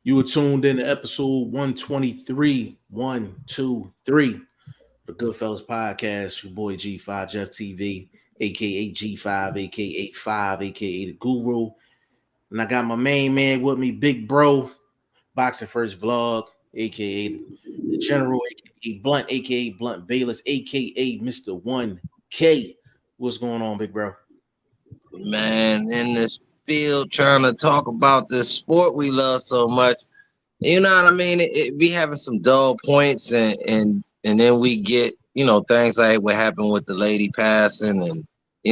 You were tuned in to episode 123, 123, the Goodfellas podcast. Your boy G5 Jeff TV, aka G5, aka 5, aka the Guru. And I got my main man with me, Big Bro, Boxing First Vlog, aka the General, aka Blunt, aka Blunt Bayless, aka Mr. 1K. What's going on, Big Bro? Man, in this field trying to talk about this sport we love so much. You know what I mean? It be having some dull points and then we get, things like what happened with the lady passing and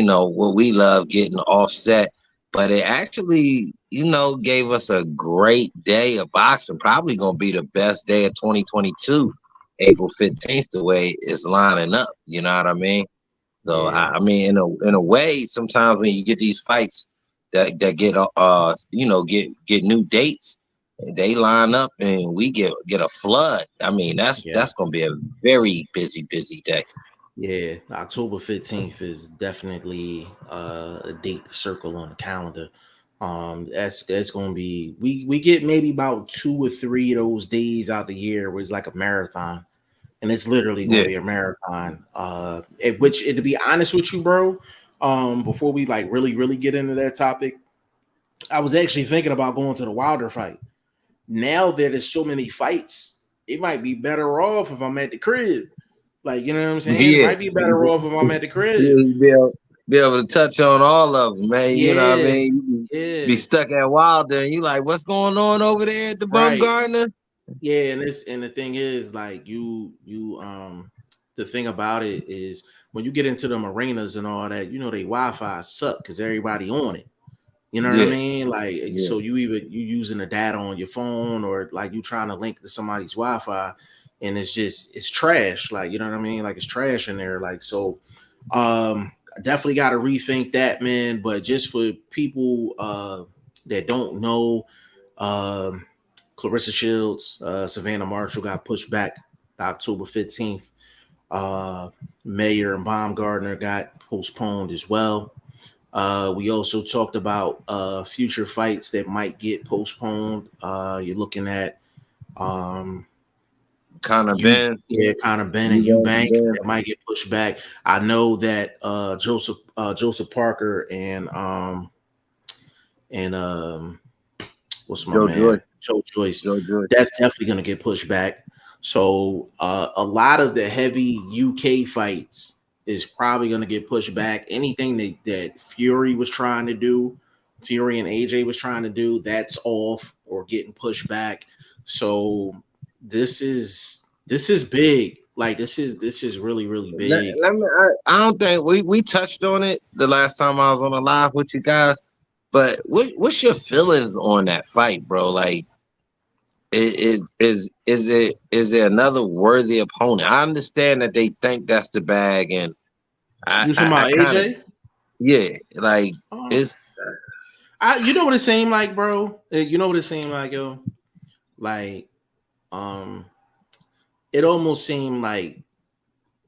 what we love getting offset. But it actually, gave us a great day of boxing. Probably gonna be the best day of 2022, April 15th, the way it's lining up. You know what I mean? So Yeah. I mean, in a way, sometimes when you get these fights that get get new dates, they line up and we get a flood. I mean, Yeah. that's gonna be a very busy day. Yeah, October 15th is definitely a date to circle on the calendar. That's gonna be we get maybe about 2 or 3 of those days out the year where it's like a marathon, and it's literally gonna Yeah, be a marathon. At which to be honest with you, bro, before we like really get into that topic, I was actually thinking about going to the Wilder fight. Now that there's so many fights, it might be better off if I'm at the crib. Like, you know what I'm saying? It yeah. might be better off if I'm at the crib. You be able to touch on all of them, man. You know what I Yeah, mean? You be yeah, stuck at Wilder and you like, what's going on over there at the right. Bumgardner? Yeah, and the thing is, like the thing about it is when you get into them arenas and all that, they Wi-Fi suck because everybody on it. You know what I Yeah, mean? Like, yeah. so you using the data on your phone or like you trying to link to somebody's Wi-Fi, and it's trash. Like, you know what I mean? Like it's trash in there. Like so, I definitely got to rethink that, man. But just for people that don't know, um, Clarissa Shields, Savannah Marshall got pushed back to October 15th. Mayer and Baumgardner got postponed as well. We also talked about future fights that might get postponed. You're looking at um, Connor Ben, Connor Ben and Eubank Eubank Ben. that might get pushed back. I know that Joseph Parker and what's my Joe man Joyce. Joe Joyce. Joe Joyce. That's definitely going to get pushed back. So a lot of the heavy UK fights is probably going to get pushed back. Anything that Fury was trying to do, Fury and AJ was trying to do, that's off or getting pushed back. So this is big. Like this is really big. I don't think we touched on it the last time I was on a live with you guys. But what's your feelings on that fight, bro? Like, is it another worthy opponent? I understand that they think that's the bag, and You talking I about kind of, AJ? yeah, like Um, it's you know what it seemed like, bro. You know what it seemed like, yo. Like, um, it almost seemed like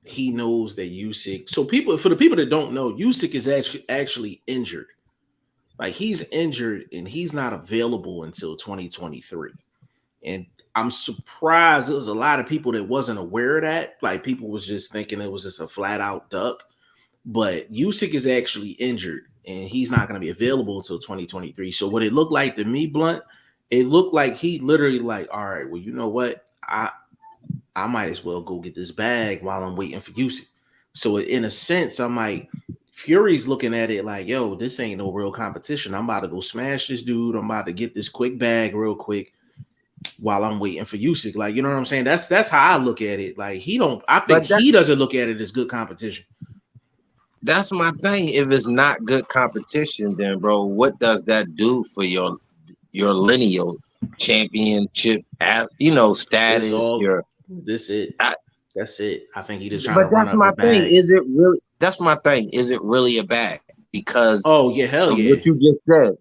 he knows that Usyk. So for the people that don't know, Usyk is actually injured. Like he's injured and he's not available until 2023. And I'm surprised there was a lot of people that wasn't aware of that. Like people was just thinking it was just a flat out duck. But Usyk is actually injured and he's not going to be available until 2023. So what it looked like to me, Blunt, it looked like he literally like, all right, well, you know what? I might as well go get this bag while I'm waiting for Usyk. So in a sense, I'm like, Fury's looking at it like, yo, this ain't no real competition. I'm about to go smash this dude. I'm about to get this quick bag real quick while I'm waiting for Usyk. Like, you know what I'm saying? That's how I look at it. Like I think but he doesn't look at it as good competition. that's my thing. If it's not good competition, then bro, what does that do for your lineal championship, It's status? all this it. That's it. I think he just trying to But run that's up the my thing. bag. Is it really? That's my thing. Is it really a bag? Because Oh yeah, hell of yeah. what you just said,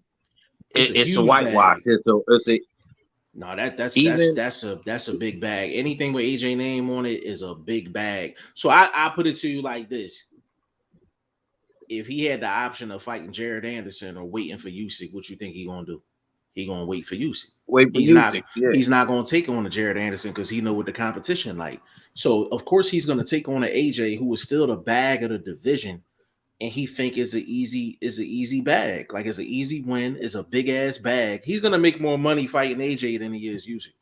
It's a it's a huge whitewash. bag. It's a No, that's even. that's a big bag. Anything with AJ name on it is a big bag. So I put it to you like this: if he had the option of fighting Jared Anderson or waiting for Usyk, what you think he gonna do? He gonna wait for Usyk. Wait for Usyk. Yeah. He's not gonna take on a Jared Anderson because he know what the competition like. So of course he's gonna take on an AJ who is still the bag of the division, and he think is an easy bag. Like it's an easy win, it's a big ass bag. He's gonna make more money fighting AJ than he is Usyk.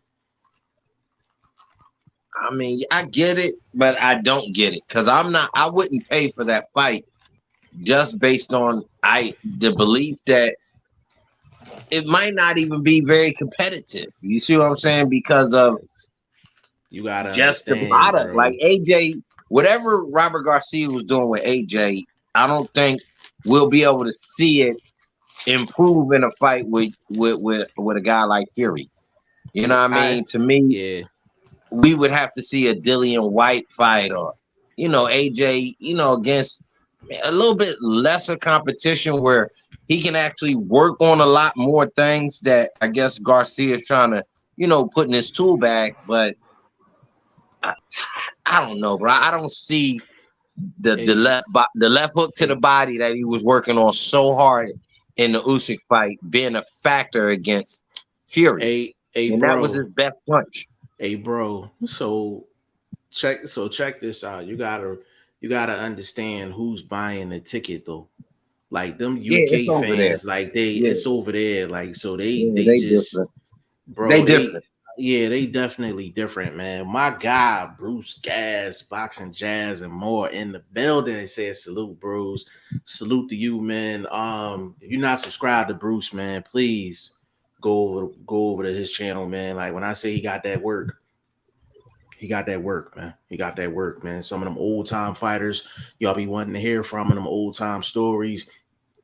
I mean, I get it, but I don't get it because I wouldn't pay for that fight just based on the belief that it might not even be very competitive. You see what I'm saying? Because of you gotta just the product. Like AJ, whatever Robert Garcia was doing with AJ, I don't think we'll be able to see it improve in a fight with a guy like Fury. You know what I mean? To me, yeah, we would have to see a Dillian White fight, or AJ, against a little bit lesser competition where he can actually work on a lot more things that I guess Garcia is trying to, put in his tool bag. But I don't know, bro. I don't see the left hook to the body that he was working on so hard in the Usyk fight being a factor against Fury. And that was his best punch. Hey, bro. So check this out. You gotta understand who's buying the ticket though. Like them UK fans, like it's over there. Like so they just different. Bro, they different. Yeah, they definitely different, man. My guy, Bruce Gas, Boxing Jazz, and more in the building. It says salute, Bruce. Salute to you, man. If you're not subscribed to Bruce, man, please go over to his channel, man. Like when I say he got that work, man. He got that work, man. Some of them old time fighters, y'all be wanting to hear from them old time stories,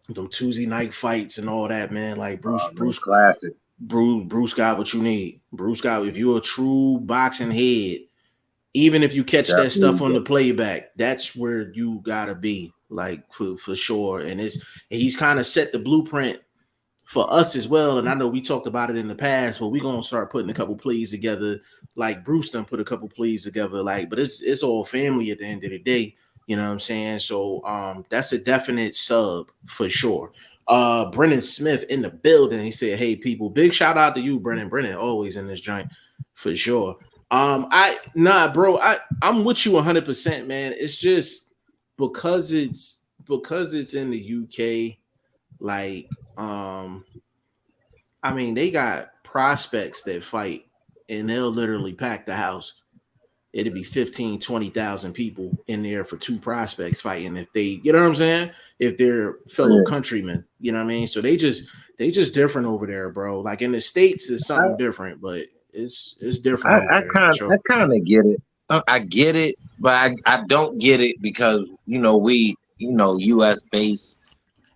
them Tuesday night fights and all that, man. Like Bruce classic. Bruce got what you need. Bruce got, if you're a true boxing head, even if you catch that stuff on the playback, that's where you gotta be, like for sure. And he's kind of set the blueprint for us as well. And I know we talked about it in the past, but we're gonna start putting a couple plays together, like Bruce done put a couple plays together, like, but it's all family at the end of the day. You know what I'm saying? So that's a definite sub for sure. Brennan Smith in the building. He said, "Hey people, big shout out to you, Brennan. Brennan always in this joint for sure." Bro, I'm with you 100%, man. It's just because it's in the UK, like I mean, they got prospects that fight and they'll literally pack the house. It'd be 15, 20,000 people in there for two prospects fighting. If they, you know what I'm saying? If they're fellow countrymen, you know what I mean? So they just different over there, bro. Like in the States, it's something different, but it's different. I kind of get it. I get it, but I don't get it because, we, US based,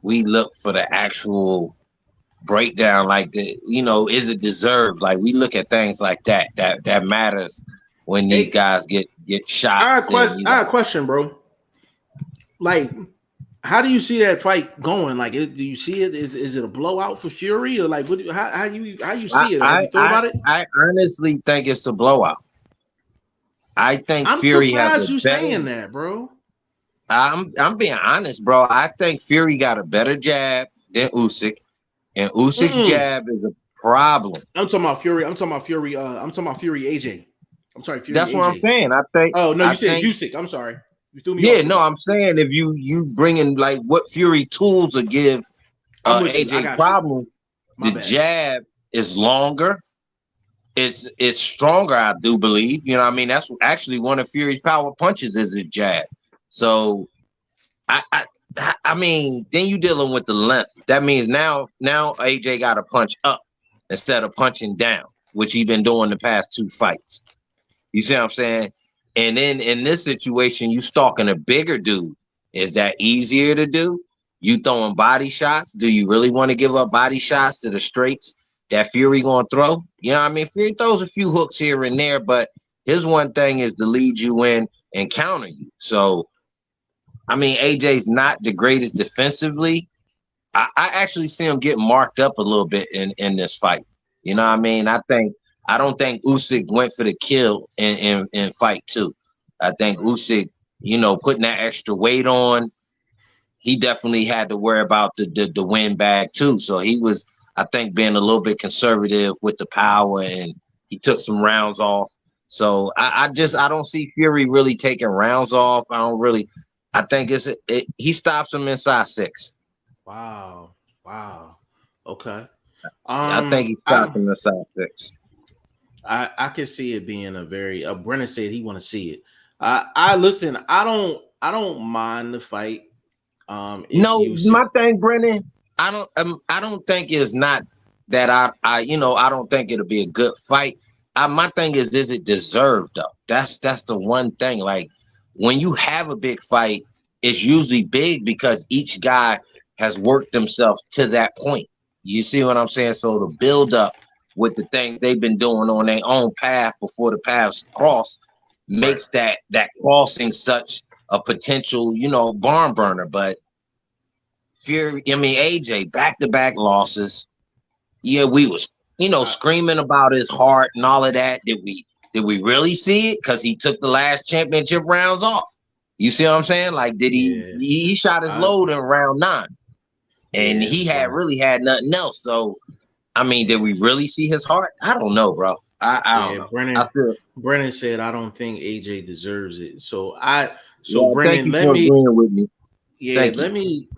we look for the actual breakdown, like is it deserved? Like we look at things like that matters. When these guys get shot. I have a question, bro. Like, how do you see that fight going? Like, do you see it? Is it a blowout for Fury, or like, how you see it? Have you thought about it? I honestly think it's a blowout. I think Fury has a better, saying that, bro. I'm being honest, bro. I think Fury got a better jab than Usyk, and Usyk's jab is a problem. I'm talking about Fury. I'm talking about Fury AJ. I'm sorry, Fury. That's AJ. what I'm saying. I think. Oh no, you said Usyk. I'm sorry. You threw me. Yeah, no, I'm saying if you bring in like what Fury tools will give AJ problem, the jab is longer. It's stronger, I do believe. You know what I mean? That's actually one of Fury's power punches is a jab. So I mean, then you dealing with the length. That means now AJ got to punch up instead of punching down, which he's been doing the past two fights. You see what I'm saying? And then in this situation, you stalking a bigger dude. Is that easier to do? You throwing body shots? Do you really want to give up body shots to the straights that Fury gonna throw? You know what I mean? Fury throws a few hooks here and there, but his one thing is to lead you in and counter you. So, I mean, AJ's not the greatest defensively. I actually see him get marked up a little bit in this fight. You know what I mean? I don't think Usyk went for the kill in fight two. I think Usyk, putting that extra weight on, he definitely had to worry about the win bag too. So he was I think being a little bit conservative with the power, and he took some rounds off. So I don't see Fury really taking rounds off. I think he stops him inside 6. Wow. Okay. Yeah, I think he stops him inside 6. I can see it being a very. Brennan said he want to see it. I listen. I don't mind the fight. If No, you my thing, Brennan, I don't think it's not that I don't think it'll be a good fight. My thing is it deserved though? That's the one thing. Like when you have a big fight, it's usually big because each guy has worked themselves to that point. You see what I'm saying? So the build up with the things they've been doing on their own path before the paths cross makes that crossing such a potential, barn burner. But Fury, AJ, back-to-back losses. Yeah, we was, screaming about his heart and all of that. Did we really see it? Because he took the last championship rounds off. You see what I'm saying? Like, did he shot his load in round 9. And he really had nothing else. So, did we really see his heart? I don't know, bro. I don't know. Brennan said, I don't think AJ deserves it. So thank Brennan, you for agreeing with me. Yeah, let me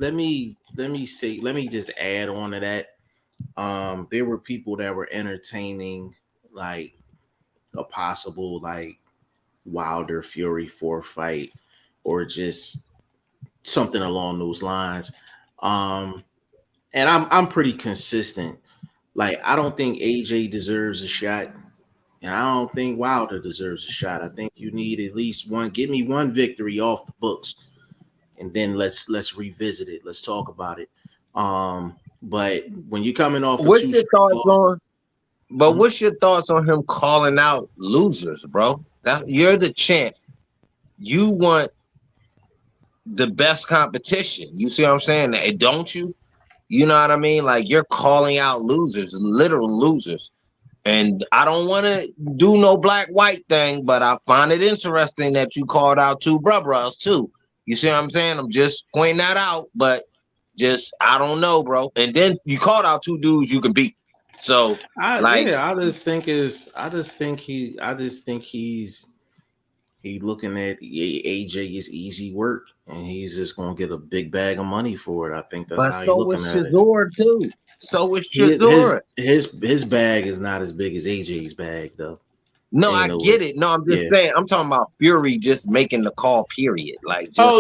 just add on to that. There were people that were entertaining like a possible like Wilder Fury 4 fight or just something along those lines. And I'm pretty consistent. Like I don't think AJ deserves a shot. And I don't think Wilder deserves a shot. I think you need at least one. Give me one victory off the books, and then let's revisit it. Let's talk about it. But when you're coming off, what's your thoughts on? But what's your thoughts on him calling out losers, bro? You're the champ. You want the best competition. You see what I'm saying? Don't you? You know what I mean? Like you're calling out losers, literal losers. And I don't want to do no black-white thing, but I find it interesting that you called out 2 brothers too. You see what I'm saying? I'm just pointing that out, but I don't know, bro. And then you called out 2 dudes you can beat. So I just think he's looking at AJ as easy work, and he's just gonna get a big bag of money for it. I think that's how he's looking at it. So was Chisora too. So was Chisora. His bag is not as big as AJ's bag, though. No, I get it. No, I'm just saying. I'm talking about Fury just making the call. Period. Like, just No,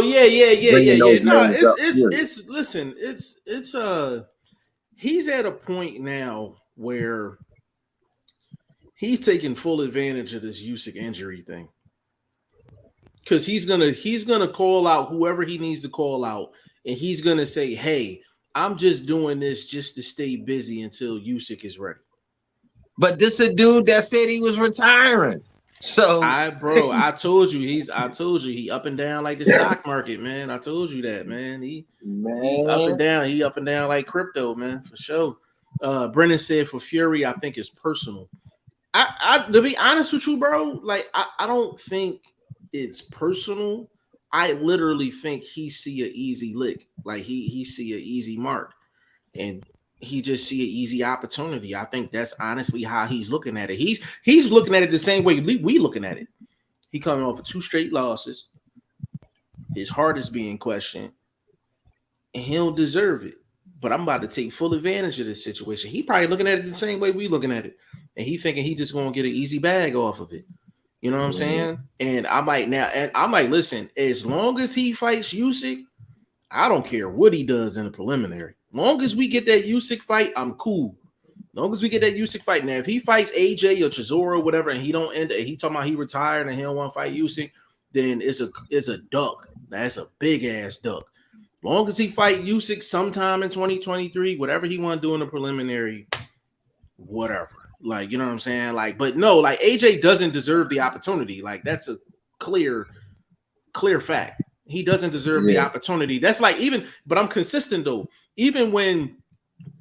he's at a point now where he's taking full advantage of this Usyk injury thing. Because he's gonna call out whoever he needs to call out, and he's gonna say, "Hey, I'm just doing this just to stay busy until Usyk is ready." But this a dude that said he was retiring. So I told you he up and down like the stock market, man. I told you that, man. He up and down like crypto, man, for sure. Brennan said for Fury, I think it's personal. I to be honest with you, bro, like I don't think it's personal. I literally think he see an easy lick, like he see an easy mark, and he just see an easy opportunity. I think that's honestly how he's looking at it. He's looking at it the same way we looking at it. He coming off of 2 straight losses. His heart is being questioned, and he'll deserve it. But I'm about to take full advantage of this situation. He probably looking at it the same way we looking at it, and he thinking he just gonna get an easy bag off of it. You know what I'm saying? And I'm like, listen, as long as he fights Usyk, I don't care what he does in the preliminary. Long as we get that Usyk fight, I'm cool. Long as we get that Usyk fight. Now, if he fights AJ or Chisora or whatever, and he don't end it, he talking about he retired and he don't want to fight Usyk, then it's a duck. That's a big ass duck. Long as he fight Usyk sometime in 2023, whatever he want to do in the preliminary, whatever. Like, you know what I'm saying? Like, but no, like AJ doesn't deserve the opportunity. Like, that's a clear fact. He doesn't deserve the opportunity. That's like but I'm consistent though. Even when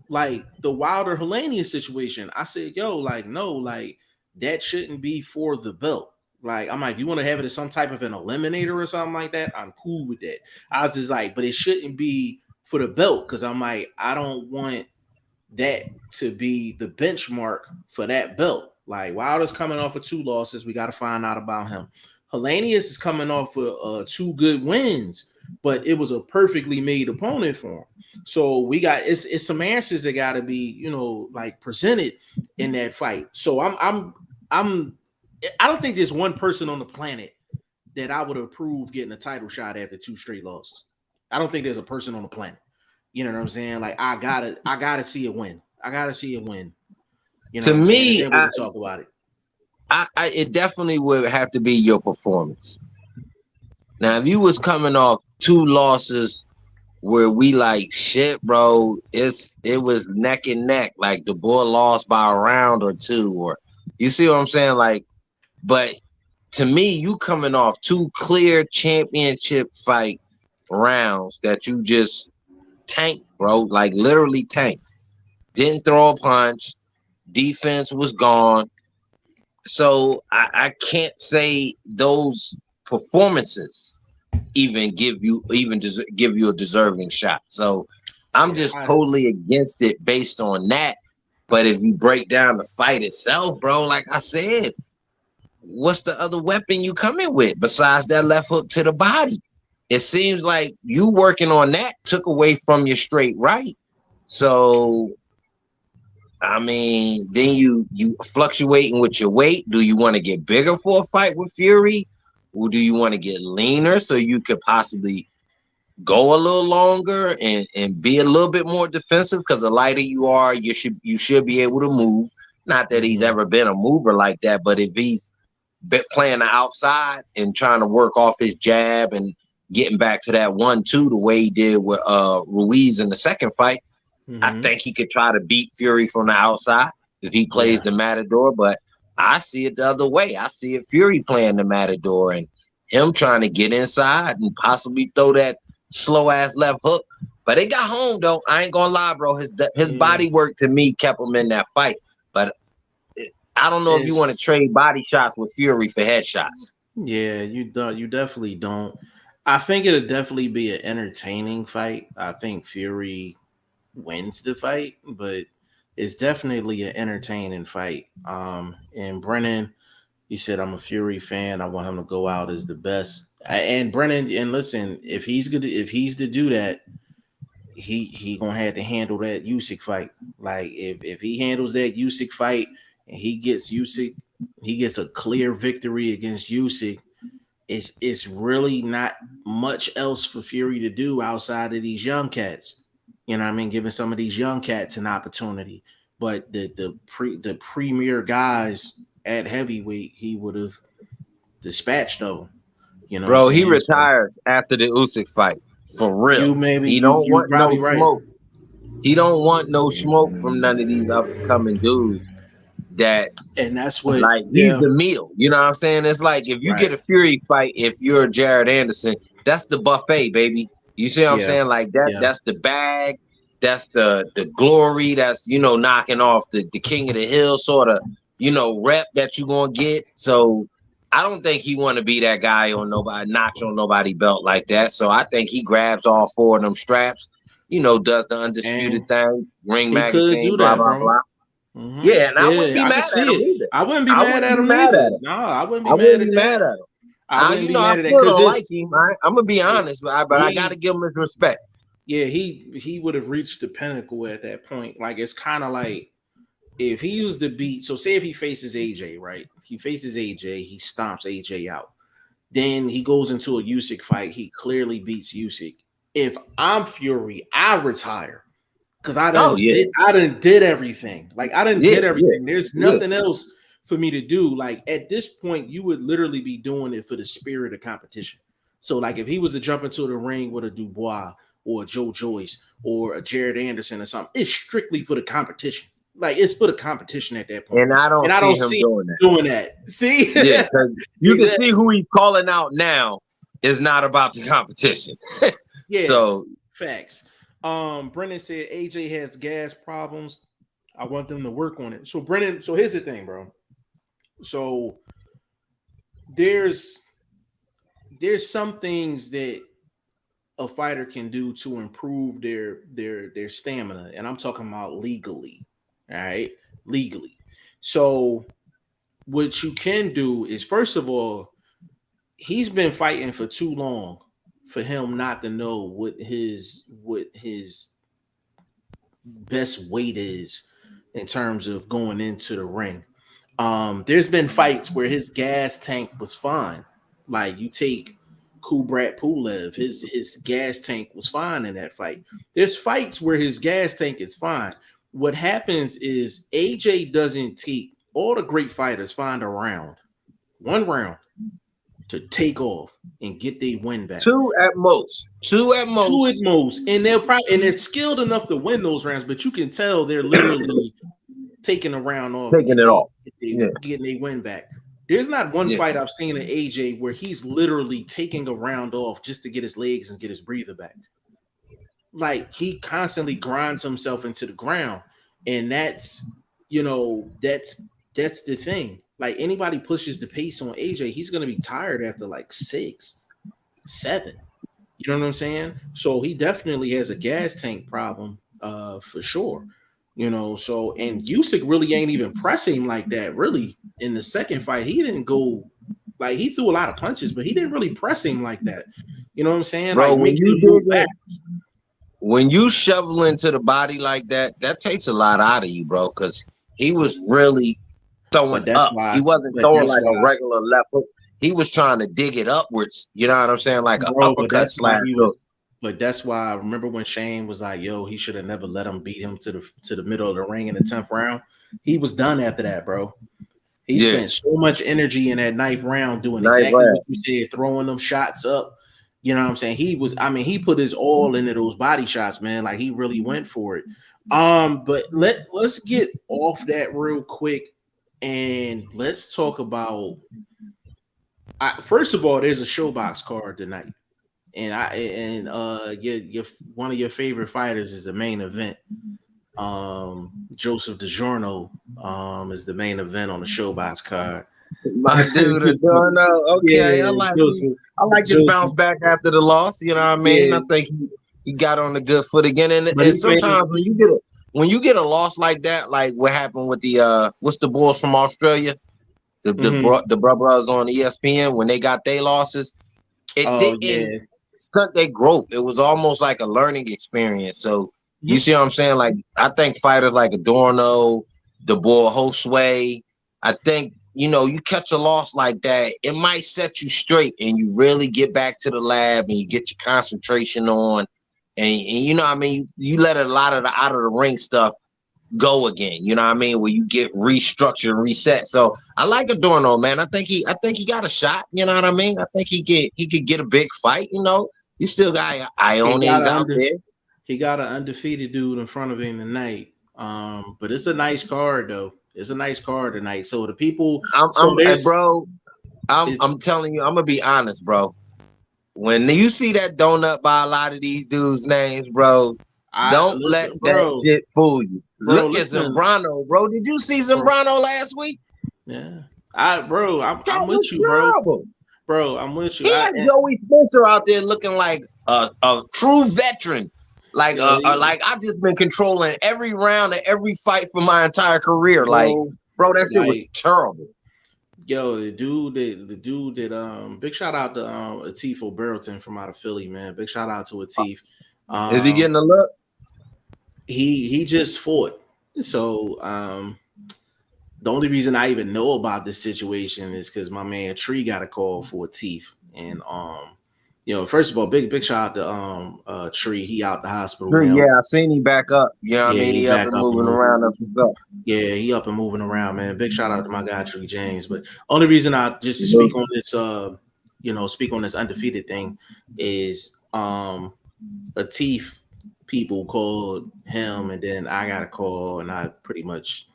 like the Wilder Helenius situation, I said, yo, like, no, like that shouldn't be for the belt. Like, I'm like, you want to have it as some type of an eliminator or something like that? I'm cool with that. I was just like, but it shouldn't be for the belt, because I'm like, I don't want that to be the benchmark for that belt. Like Wilder's coming off of 2 losses. We got to find out about him. Helenius is coming off of 2 good wins, but it was a perfectly made opponent for him. So we got it's some answers that got to be like presented in that fight. So I don't think there's one person on the planet that I would approve getting a title shot after 2 straight losses. I don't think there's a person on the planet. You know what I'm saying? Like I gotta see a win. I gotta see a win. To me, then we can talk about it. It definitely would have to be your performance. Now, if you was coming off 2 losses where we like shit, bro, it was neck and neck. Like the bull lost by a round or 2, or you see what I'm saying? Like, but to me, you coming off 2 clear championship fight rounds that you just tanked, bro. Like literally tanked. Didn't throw a punch. Defense was gone. So I can't say those performances even give you a deserving shot. So I'm just totally against it based on that. But if you break down the fight itself, bro, like I said, what's the other weapon you coming with besides that left hook to the body? It seems like you working on that took away from your straight right. So I mean, then you fluctuating with your weight. Do you want to get bigger for a fight with Fury? Or do you want to get leaner so you could possibly go a little longer and be a little bit more defensive? Because the lighter you are, you should be able to move. Not that he's ever been a mover like that, but if he's been playing the outside and trying to work off his jab and getting back to that 1-2 the way he did with Ruiz in the second fight, I think he could try to beat Fury from the outside if he plays the Matador, but I see it the other way. I see it Fury playing the Matador and him trying to get inside and possibly throw that slow ass left hook. But they got home though. I ain't gonna lie, bro. His body work to me kept him in that fight. But I don't know if you want to trade body shots with Fury for headshots. Yeah, you don't. You definitely don't. I think it'll definitely be an entertaining fight. I think Fury wins the fight, but it's definitely an entertaining fight. And Brennan, he said, "I'm a Fury fan. I want him to go out as the best." And Brennan, and listen, if he's to do that, he gonna have to handle that Usyk fight. Like if he handles that Usyk fight and he gets a clear victory against Usyk, it's really not much else for Fury to do outside of these young cats. You know what I mean? Giving some of these young cats an opportunity. But the premier guys at heavyweight, he would have dispatched them. You know, bro, he retires after the Usyk fight. For real. He don't want no smoke. He don't want no smoke from none of these up and coming dudes. And that's what, like, he's the meal. You know what I'm saying? It's like if you get a Fury fight, if you're Jared Anderson, that's the buffet, baby. You see what I'm saying? Like that's the bag, that's the glory, that's knocking off the king of the hill sort of rep that you're gonna get. So I don't think he want to be that guy on notch on nobody belt like that. So I think he grabs all 4 of them straps, does the undisputed thing, ring magazine, blah blah blah. Yeah, and I wouldn't be mad at him either. I wouldn't be mad at him either. No, I wouldn't be mad at him. I wouldn't be mad at that because don't like him. I'm gonna be honest, but I gotta give him his respect. Yeah, he would have reached the pinnacle at that point. Like it's kind of like if he was to beat. So say if he faces AJ, right? He faces AJ, he stomps AJ out. Then he goes into a Usyk fight. He clearly beats Usyk. If I'm Fury, I retire. Because I done did everything. Like I done did everything. There's nothing else for me to do. Like at this point, you would literally be doing it for the spirit of competition. So like if he was to jump into the ring with a Dubois or a Joe Joyce or a Jared Anderson or something, it's strictly for the competition. Like it's for the competition at that point. And I don't see him doing that. See? Yeah, you can see who he's calling out now is not about the competition. Yeah. So facts. Brennan said AJ has gas problems. I want them to work on it. So Brennan, so here's the thing, bro. So there's some things that a fighter can do to improve their stamina, and I'm talking about legally. All right, legally. So what you can do is, first of all, he's been fighting for too long for him not to know what his best weight is in terms of going into the ring. There's been fights where his gas tank was fine. Like you take Kubrat Pulev, his gas tank was fine in that fight. There's fights where his gas tank is fine. What happens is AJ doesn't take, all the great fighters find a round, one round to take off and get their win back. Two at most. Two at most, and they're skilled enough to win those rounds, but you can tell they're literally taking a round off, taking it off, getting a win back. There's not one fight I've seen in AJ where he's literally taking a round off just to get his legs and get his breather back. Like he constantly grinds himself into the ground, and that's the thing. Like anybody pushes the pace on AJ, he's gonna be tired after like 6, 7. You know what I'm saying? So he definitely has a gas tank problem, for sure. So and Usyk really ain't even pressing him like that. Really, in the second fight, he didn't go like he threw a lot of punches, but he didn't really press him like that. You know what I'm saying? Bro, like when you shovel into the body like that, that takes a lot out of you, bro. Because he was really throwing up. He wasn't throwing like a regular left hook. He was trying to dig it upwards. You know what I'm saying? Like an uppercut slash hook. But that's why I remember when Shane was like, "Yo, he should have never let him beat him to the middle of the ring in the 10th round." He was done after that, bro. He spent so much energy in that 9th round doing exactly what you said, throwing them shots up. You know what I'm saying? He put his all into those body shots, man. Like he really went for it. But let's get off that real quick and let's talk about. First of all, there's a ShoBox card tonight. And your one of your favorite fighters is the main event. Joseph DiGiorno is the main event on the ShoBox card. My dude, DiGiorno. Okay, I like his bounce back after the loss. You know what I mean? Yeah. I think he got on the good foot again. And sometimes when you get a loss like that, like what happened with the what's the Bulls from Australia, the brothers on ESPN when they got their losses, it didn't stunt their growth. It was almost like a learning experience. So you see what I'm saying? Like I think fighters like Adorno, the boy Josue, I think you catch a loss like that, it might set you straight, and you really get back to the lab, and you get your concentration on, and you know what I mean. You let a lot of the out of the ring stuff go again. You know what I mean? Where you get restructured and reset. So I like Adorno, man. I think he got a shot. You know what I mean? I think he could get a big fight. You still got Iones out there. He got an undefeated dude in front of him tonight. But it's a nice card though. It's a nice card tonight. So the people, I'm telling you, I'm gonna be honest, bro. When you see that donut by a lot of these dudes' names, bro, don't let that shit fool you. Look at Zambrano, bro. Did you see Zambrano last week? Yeah, I'm with you, bro. Bro, I'm with you. He had Joey Spencer out there looking like a true veteran. Like I've just been controlling every round of every fight for my entire career. Bro, that shit was terrible. Yo, the dude that big shout out to Atif O'Barrelton from out of Philly, man. Big shout out to Atif. Is he getting a look? He just fought. So the only reason I even know about this situation is because my man Tree got a call for Atif. And first of all, big shout out to Tree. He out the hospital. Yeah, I seen him back up. You know what I mean? He up and moving around. That's what's up. Yeah, he up and moving around, man. Big shout out to my guy Tree James. But only reason I just to speak on this, speak on this undefeated thing is Atif people called him, and then I got a call, and I pretty much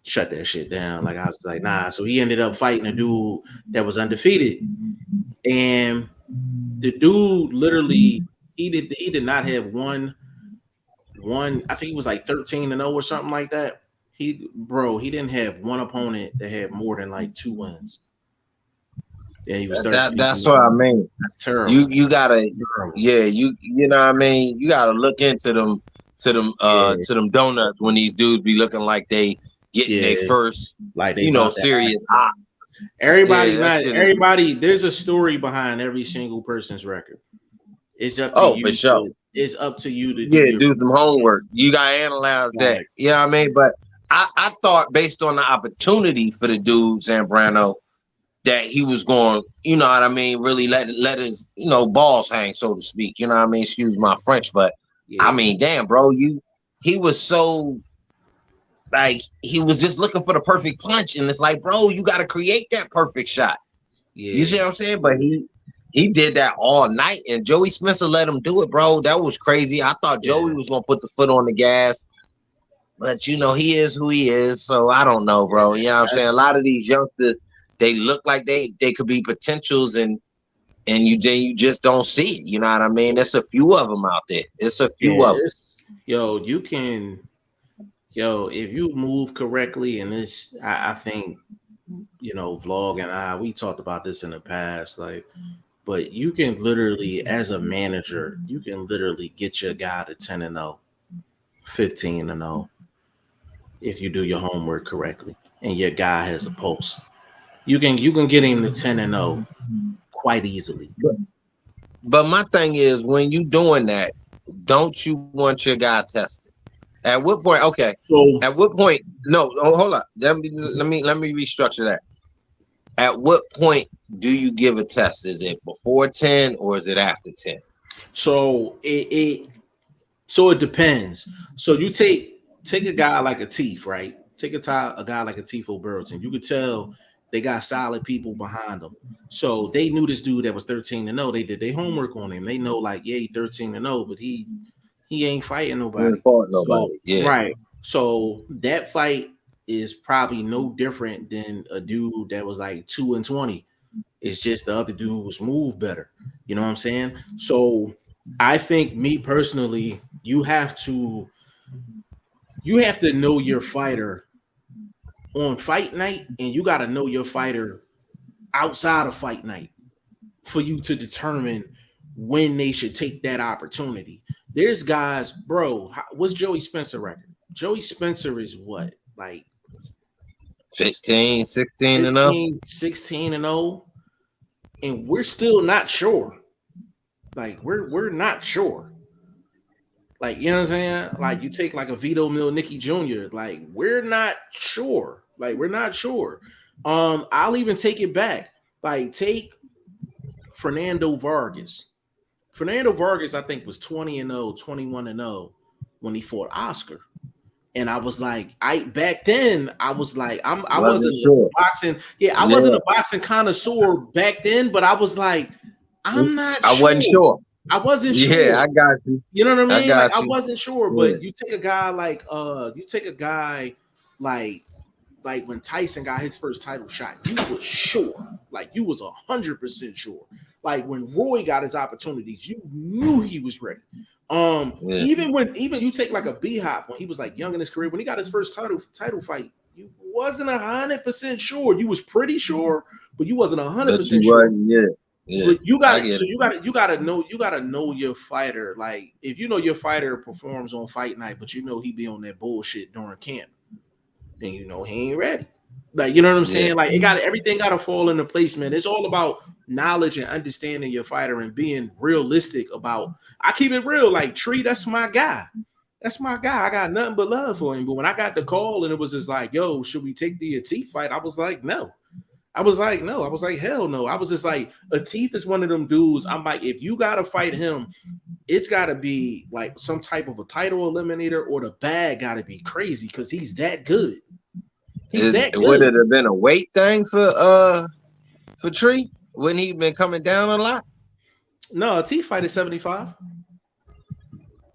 shut that shit down. Like I was like, nah. So he ended up fighting a dude that was undefeated, and the dude literally he did not have one. I think he was like 13-0 or something like that. He didn't have one opponent that had more than like 2 wins. Yeah, he was 13. That's what I mean. That's terrible. You gotta, Terrible. yeah, you know what I mean. You gotta look into them to them donuts when these dudes be looking like they getting their first, like they serious. Everybody, there's a story behind every single person's record. It's up to you. For sure. It's up to you to do some homework. You gotta analyze that. You know what I mean? But I thought based on the opportunity for the dude Zambrano that he was going, you know what I mean, really let his balls hang, so to speak. You know what I mean? Excuse my French, but I mean, damn, bro, he was so like he was just looking for the perfect punch, and it's like, bro, you got to create that perfect shot. You see what I'm saying? But he did that all night, and Joey Spencer let him do it, bro. That was crazy. I thought Joey was gonna put the foot on the gas, but he is who he is. So I don't know, bro. You know what I'm saying? A lot of these youngsters, they look like they could be potentials, and you just don't see it. You know what I mean? There's a few of them out there. It's a few of them. If you move correctly, and this, I think, Vlog and we talked about this in the past, but you can literally, as a manager, you can literally get your guy to 10-0, 15-0, if you do your homework correctly, and your guy has a pulse. You can get him to 10-0 quite easily. But my thing is, when you doing that, don't you want your guy tested? At what point? Okay. So at what point? No, hold on. Let me restructure that. At what point do you give a test? Is it before 10 or is it after 10? So it depends. So you take a guy like a Teef, right? Take a guy like a Teef O'Burton. You could tell they got solid people behind them. So they knew this dude that was 13-0. They did their homework on him. They know, he 13-0, but he ain't fighting nobody. Right. So that fight is probably no different than a dude that was 2-20. It's just the other dude was moved better. You know what I'm saying? So I think, me personally, you have to know your fighter on fight night, and you got to know your fighter outside of fight night for you to determine when they should take that opportunity. There's guys, bro. What's Joey Spencer record? Joey Spencer is what, 15, 16-0, 16-0, and we're still not sure. We're not sure. You know what I'm saying? You take a Vito Milnicki Jr. We're not sure. We're not sure. I'll even take it back. Take Fernando Vargas. Fernando Vargas, I think, was 20-0, 21-0 when he fought Oscar. And I was back then, I was I wasn't sure. Boxing. Yeah, I wasn't a boxing connoisseur back then, but I was I'm not sure. I wasn't sure. I wasn't sure. Yeah, I got you. You know what I mean? I wasn't sure, but you take a guy like when Tyson got his first title shot, you was sure. You was 100% sure. When Roy got his opportunities, you knew he was ready. Even you take a B-Hop when he was young in his career, when he got his first title fight, you wasn't 100% sure. You was pretty sure, but you wasn't 100% sure. Yeah, but you gotta know your fighter. If you know your fighter performs on fight night, but he be on that bullshit during camp, then he ain't ready. You know what I'm saying? Everything gotta fall into place, man. It's all about knowledge and understanding your fighter and being realistic about. I keep it real. Tree, that's my guy. That's my guy. I got nothing but love for him. But when I got the call and it was just yo, should we take the Atif fight? I was no. I was no. I was hell no. I was just Atif is one of them dudes. I'm if you gotta fight him, it's gotta be some type of a title eliminator, or the bag gotta be crazy because he's that good. Would it have been a weight thing for Tree? Wouldn't he been coming down a lot? No, Atif fight is 75.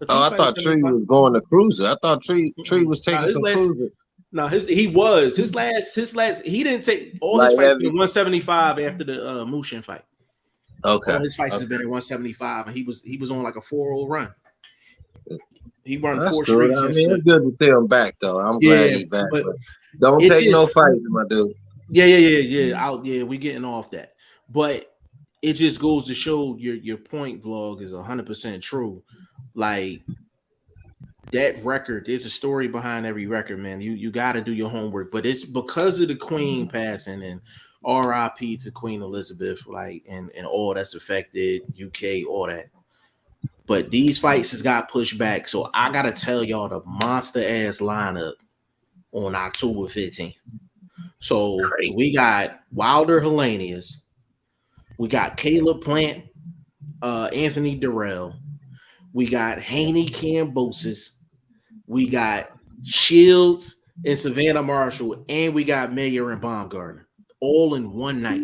I thought Tree was going to cruiser. I thought Tree was taking some cruiser. No, his last he didn't take all his fights been 175 after the Mushin fight. Okay. All his fights has been at 175, and he was on a 4-0 run. He won 4 straight. I mean, it's good to see him back though. I'm glad he's back. But don't take no fights, my dude. Yeah. We getting off that. But it just goes to show your point, vlog, is 100% true. Like that record, there's a story behind every record, man. You got to do your homework. But it's because of the Queen passing and R.I.P. to Queen Elizabeth, like and all that's affected, UK, all that. But these fights has got pushed back. So I gotta tell y'all the monster ass lineup on October 15th. So Crazy. we got Wilder Helenius, we got Caleb Plant, Anthony Durrell, we got Haney Cambosis, we got Shields and Savannah Marshall, and we got Mayer and Baumgartner all in one night.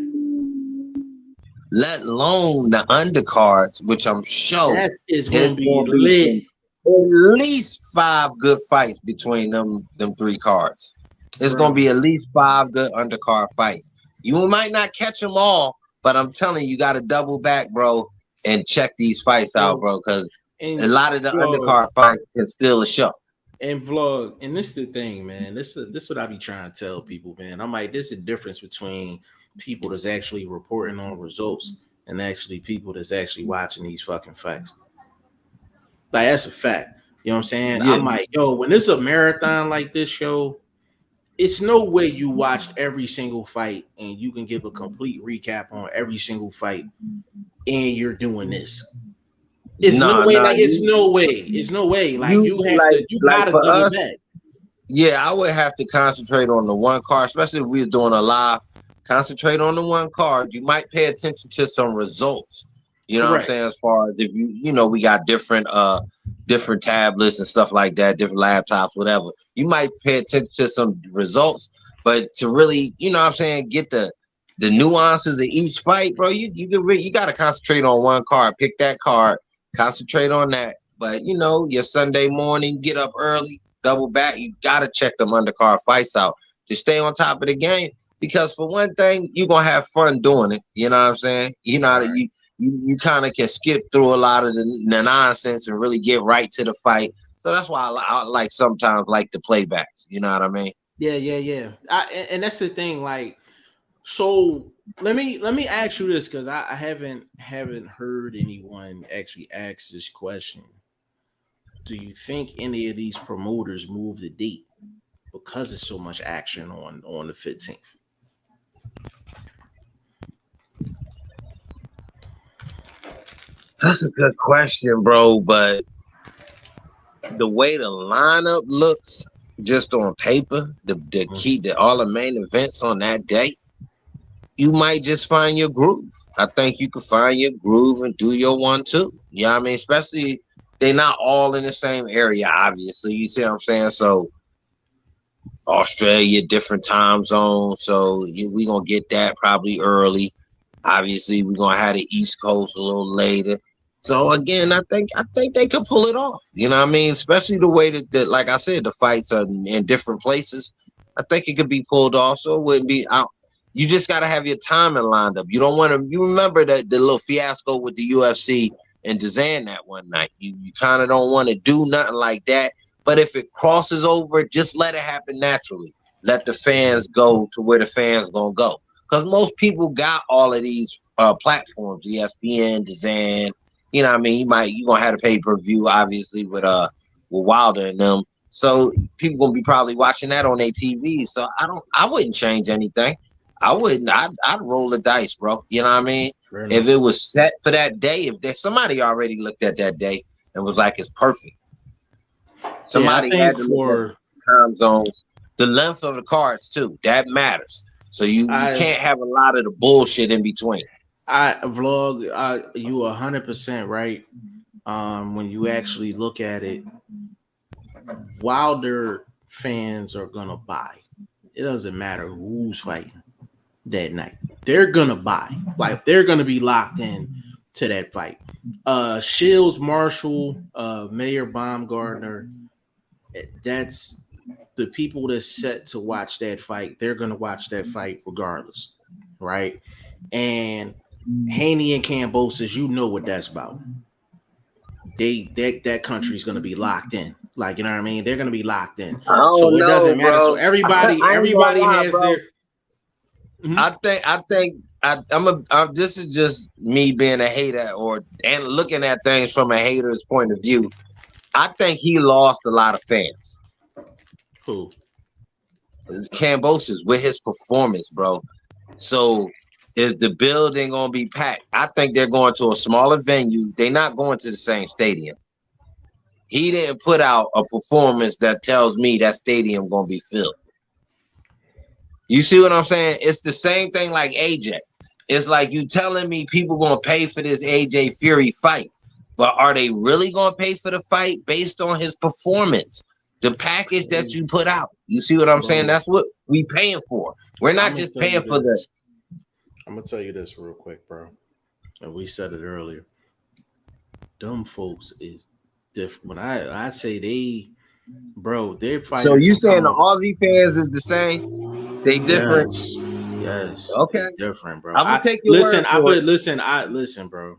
Let alone the undercards, which I'm sure That is going to be lit. At least 5 good fights between them 3 cards. It's going to be at least 5 good undercard fights. You might not catch them all, but I'm telling you, got to double back, bro, and check these fights out, bro, because a lot of the undercard fights can steal a show. And vlog, and this is the thing, man. This is what I be trying to tell people, man. I'm like, there's a difference between people that's actually reporting on results and actually people that's actually watching these fucking fights. Like, that's a fact. You know what I'm saying? Yeah. I'm like, yo, when it's a marathon like this show, it's no way you watched every single fight and you can give a complete recap on every single fight and you're doing this. It's no way. Like, it's no way. It's no way. Like, you gotta give it back. Yeah, I would have to concentrate on the one card, especially if we were doing a live. Concentrate on the one card. You might pay attention to some results. You know what I'm saying? As far as if we got different tablets and stuff like that, different laptops, whatever. You might pay attention to some results, but to really, you know what I'm saying, get the nuances of each fight, bro. You got to concentrate on one card. Pick that card. Concentrate on that. But your Sunday morning, get up early, double back. You got to check them undercard fights out to stay on top of the game. Because for one thing, you're going to have fun doing it. You know what I'm saying? You kind of can skip through a lot of the nonsense and really get right to the fight. So that's why I like sometimes like the playbacks. You know what I mean? Yeah. And that's the thing. Like, so let me ask you this, because I haven't heard anyone actually ask this question. Do you think any of these promoters move the date because there's so much action on the 15th? That's a good question, bro. But the way the lineup looks, just on paper, all the main events on that day, you might just find your groove. I think you can find your groove and do your 1-2. You know what I mean? Especially they're not all in the same area, obviously. You see what I'm saying? So Australia, different time zones. So we gonna get that probably early. Obviously, we're gonna have the East Coast a little later. So again, I think they could pull it off. You know what I mean? Especially the way that like I said, the fights are in different places. I think it could be pulled off. So it wouldn't be out. You just gotta have your timing lined up. You don't want to. You remember that the little fiasco with the UFC and Dazan that one night. You kind of don't want to do nothing like that. But if it crosses over, just let it happen naturally. Let the fans go to where the fans gonna go. Because most people got all of these platforms, ESPN, Dazan. You know what I mean? You gonna have a pay-per-view, obviously, with Wilder and them. So people gonna be probably watching that on their TV. So I wouldn't change anything. I wouldn't. I'd roll the dice, bro. You know what I mean? If it was set for that day, if somebody already looked at that day and was like, it's perfect. Somebody had to look at time zones, the length of the cards too. That matters. So you can't have a lot of the bullshit in between. You 100% right. When you actually look at it, Wilder fans are gonna buy. It doesn't matter who's fighting that night. They're gonna buy. Like, they're gonna be locked in to that fight. Shields, Marshall, Mayer, Baumgartner. That's the people that's set to watch that fight. They're gonna watch that fight regardless, right? And Haney and Cambosis, you know what that's about. That country's gonna be locked in. Like, you know what I mean? They're gonna be locked in. So it doesn't matter. Bro. So everybody has their. This is just me being a hater and looking at things from a hater's point of view. I think he lost a lot of fans. Who? Cambosis with his performance, bro. So is the building gonna be packed? I think they're going to a smaller venue. They're not going to the same stadium. He didn't put out a performance that tells me that stadium gonna be filled. You see what I'm saying? It's the same thing like AJ. It's like you telling me people gonna pay for this AJ Fury fight, but are they really gonna pay for the fight based on his performance? The package that you put out. You see what I'm saying? That's what we paying for. We're not just paying for the. I'm gonna tell you this real quick, bro. And we said it earlier. Dumb folks is different. When I say they, bro, they're fighting. So you saying the Aussie fans is the same? They different. Yes. Okay. Different, bro. I'm gonna take your word for it. Listen, bro.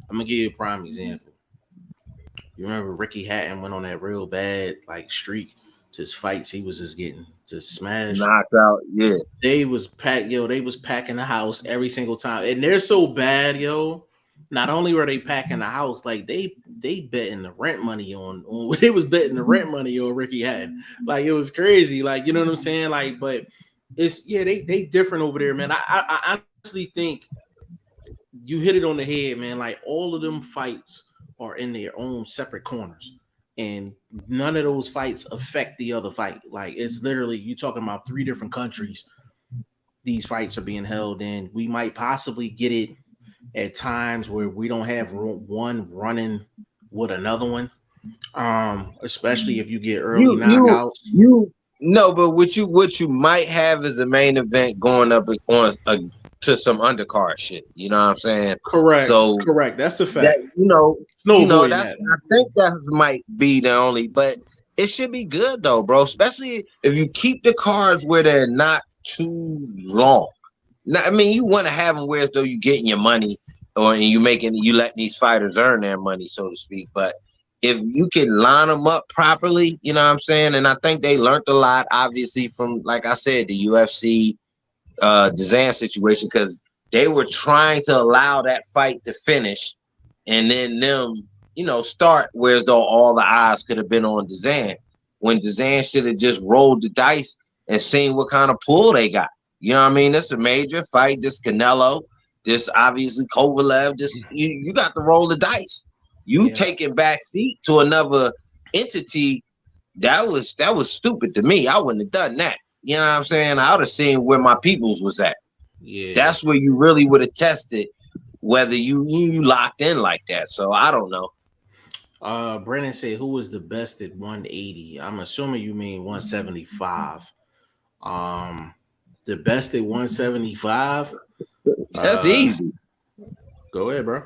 I'm gonna give you a prime example. You remember Ricky Hatton went on that real bad like streak to his fights. He was just getting just smashed, knocked out. Yeah. They was packing the house every single time. And they're so bad, yo. Not only were they packing the house, like they betting the rent money on they was betting the rent money on Ricky Hatton. Like it was crazy. Like, you know what I'm saying? Like, but it's they different over there, man. I honestly think you hit it on the head, man. Like all of them fights are in their own separate corners, and none of those fights affect the other fight. Like it's literally you talking about 3 different countries. These fights are being held in. We might possibly get it at times where we don't have one running with another one. Especially if you get early knockouts. But what you might have is a main event going up on to some undercard shit. You know what I'm saying? Correct. So correct. That's a fact. That, I think that might be the only, but it should be good though, bro. Especially if you keep the cards where they're not too long. Now, I mean, you want to have them where as though you're getting your money, or you letting these fighters earn their money, so to speak. But if you can line them up properly, you know what I'm saying? And I think they learned a lot, obviously, from, like I said, the UFC Dazan situation, because they were trying to allow that fight to finish and then them, start whereas though all the eyes could have been on Dazan, when Dazan should have just rolled the dice and seen what kind of pull they got. You know what I mean? That's a major fight. This Canelo, this obviously Kovalev, you got to roll the dice. You taking back seat to another entity, that was stupid to me. I wouldn't have done that. You know what I'm saying? I would have seen where my peoples was at. Yeah. That's where you really would have tested whether you locked in like that. So I don't know. Brennan said, who was the best at 180? I'm assuming you mean 175. The best at 175? That's easy. Go ahead, bro.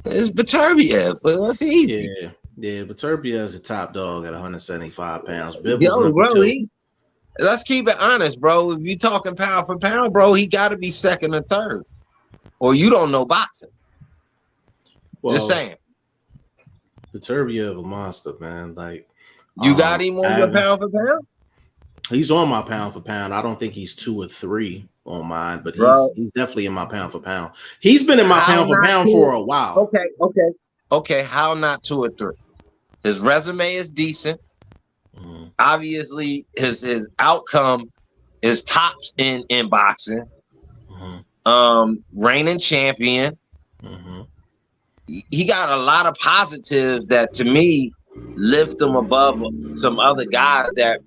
It's Beterbiev, but that's easy. Yeah, Beterbiev is a top dog at 175 pounds. Yo, bro, let's keep it honest, bro. If you talking pound for pound, bro, he got to be second or third, or you don't know boxing. Well, just saying. Beterbiev a monster, man. Like you got him on your pound for pound. He's on my pound for pound. I don't think he's 2 or 3 on mine, but he's definitely in my pound for pound. He's been in my pound for pound for a while. Okay. How not 2 or 3? His resume is decent. Mm-hmm. Obviously, his outcome is tops in boxing. Mm-hmm. Reigning champion. Mm-hmm. He got a lot of positives that, to me, lift him above some other guys that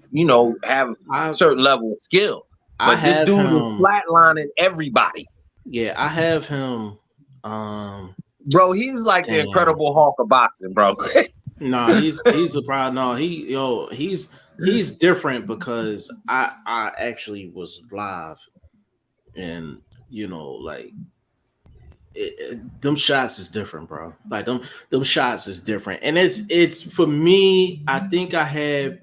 have a certain level of skill. But this dude is flatlining everybody. Yeah, I have him. Bro, he's like the Incredible Hulk of boxing, bro. No, he's a problem. No, he's different because I actually was live, and them shots is different, bro. Like them shots is different, and it's for me. I think I have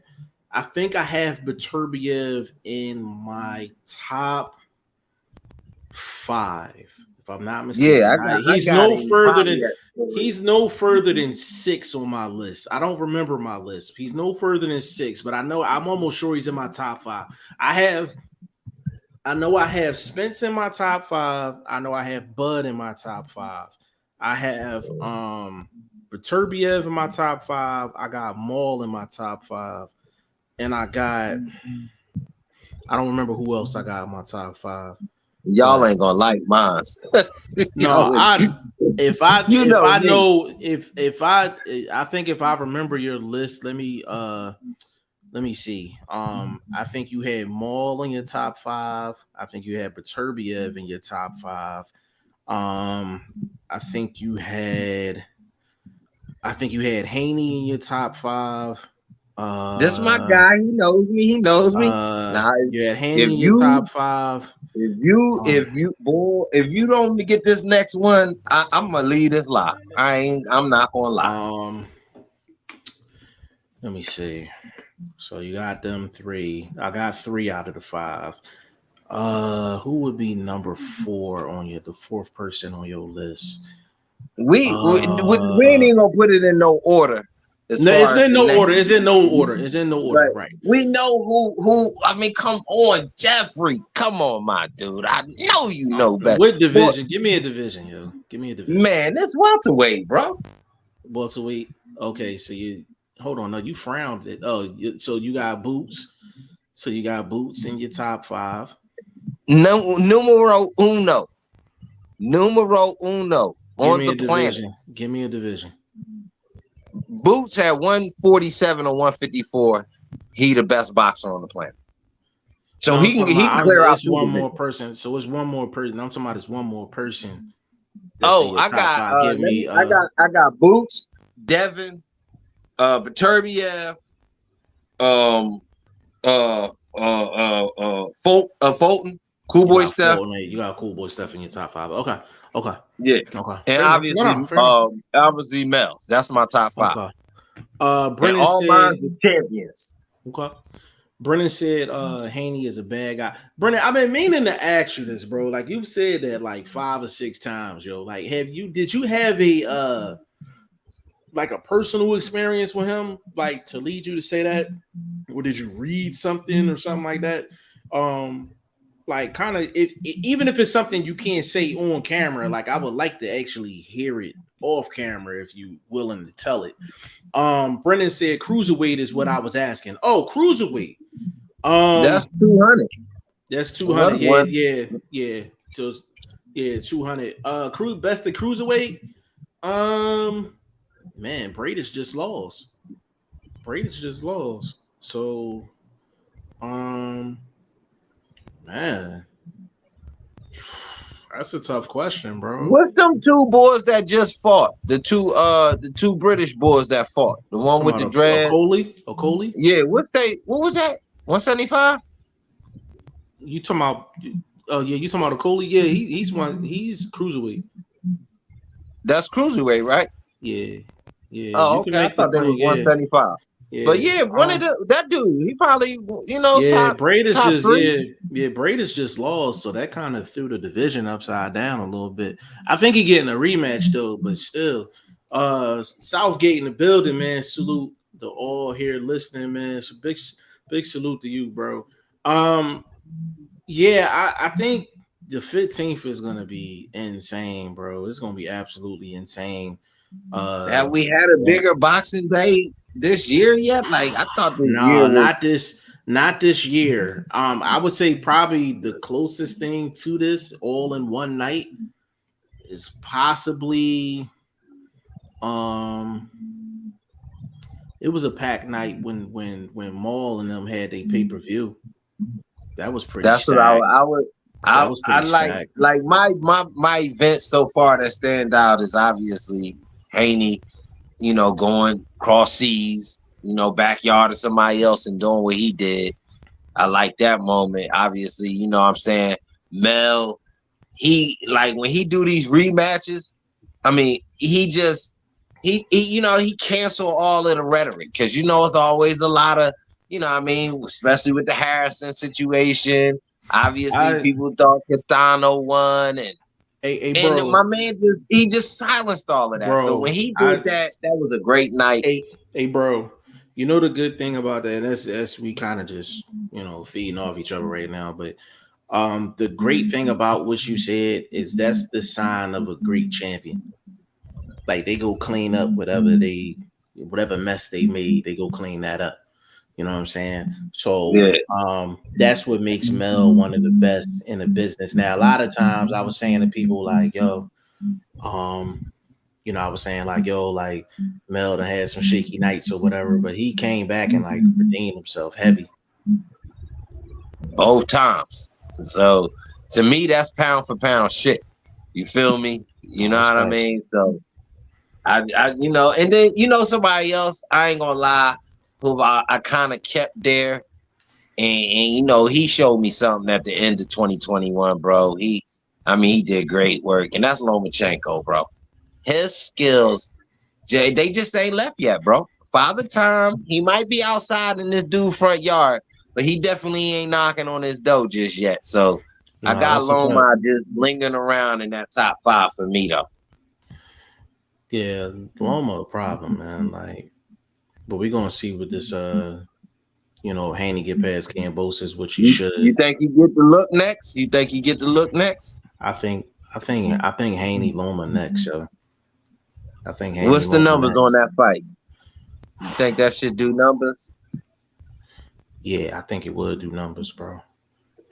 Beterbiev in my top 5, if I'm not mistaken. Yeah, he's no further than 6 on my list. I don't remember my list. He's no further than 6, but I know I'm almost sure he's in my top 5. I have I know I have Spence in my top 5. I know I have Bud in my top 5. I have Beterbiev in my top 5. I got Maul in my top 5. And I don't remember who else I got in my top 5. Y'all ain't gonna like mine. No, if I think if I remember your list, let me see. I think you had Maul in your top 5. I think you had Beterbiev in your top 5. I think you had Haney in your top 5. This my guy. He knows me. Nah, you had Haney in your top 5. If you don't get this next one, I'm gonna leave this live. I'm not gonna lie. Let me see. So you got them 3. I got 3 out of the 5. Who would be number 4 on the 4th person on your list? We ain't even gonna put it in no order. No, it's in no order. It's in no order. It's in no order. Right. We know who. I mean, come on, Jeffrey. Come on, my dude. I know you know better. What division? Give me a division, yo. Give me a division. Man, this welterweight, bro. Welterweight. Okay, so you hold on. No, you frowned it. Oh, so you got Boots. So you got Boots in your top 5. Numero uno. On the planet. Give me a division. Boots had 147 or 154. He the best boxer on the planet. So he can clear out one more person. So it's one more person. I'm talking about it's one more person. I got Boots, Devin, Beterbiev, Fulton, Cool Boy Steph. You got Cool Boy Steph in your top 5. Okay. Yeah. Okay. And obviously Mel's. That's my top 5. Okay. Brennan all said mine is champions. Okay. Brennan said Haney is a bad guy. Brennan, I've been meaning to ask you this, bro. Like you said that like 5 or 6 times, yo. Like did you have a like a personal experience with him, like to lead you to say that? Or did you read something or something like that? Like kind of even if it's something you can't say on camera, like I would like to actually hear it off camera if you willing to tell it. Brendan said cruiserweight is what I was asking. Oh, cruiserweight. That's 200. That's 200. Yeah. So 200. Best of cruiserweight. Man, Brady's just lost. So, man, that's a tough question, bro. What's them 2 boys that just fought? The two British boys that fought. The one with the dread. Okoli? Yeah, what was that? 175? You talking about you talking about Okoli? Yeah, he's cruiserweight. That's cruiserweight, right? Yeah. Oh, okay. I thought they was 175. Yeah. But yeah, that dude, he probably Brady's just lost, so that kind of threw the division upside down a little bit. I think he getting a rematch though, but still, Southgate in the building, man. Salute the all here listening, man. So big salute to you, bro. I think the 15th is gonna be insane, bro. It's gonna be absolutely insane. Have we had a bigger boxing day this year yet? Like I thought not this year. I would say probably the closest thing to this all in one night is possibly it was a packed night when Maul and them had their pay-per-view. That was pretty. That's stacked. What I like my events so far that stand out is obviously Haney, going cross seas, backyard of somebody else and doing what he did. I like that moment. Obviously, what I'm saying, Mel, he like when he do these rematches, I mean, he cancel all of the rhetoric because it's always a lot of, especially with the Harrison situation. Obviously, people thought Castano won and my man just silenced all of that. Bro, so when he did that was a great night. Hey, bro, the good thing about that, that's we kind of just feeding off each other right now. But The great thing about what you said is that's the sign of a great champion. Like they go clean up whatever mess they made, they go clean that up. You know what I'm saying? So Yeah. that's what makes Mel one of the best in the business. Now, a lot of times I was saying to people like, yo, I was saying like, yo, like Mel done had some shaky nights or whatever, but he came back and like redeemed himself heavy. Both times. So to me, that's pound for pound shit. You feel me? You know That's what I facts. mean? So and then somebody else, I ain't gonna lie, who I kind of kept there. And he showed me something at the end of 2021, bro. He did great work, and that's Lomachenko, bro. His skills, Jay, they just ain't left yet, bro. Father Time, he might be outside in this dude front yard, but he definitely ain't knocking on his door just yet. So I No, got that's a fact. Loma just lingering around in that top 5 for me, though. Yeah, Loma a problem, man. Like, but we're gonna see what this Haney get past Cambosis, which he You should. think he get the look next? You think he get the look next? I think Haney Loma next, yo. I think Haney What's the Loma numbers on next. that fight? You think that should do numbers? Yeah, I think it would do numbers, bro.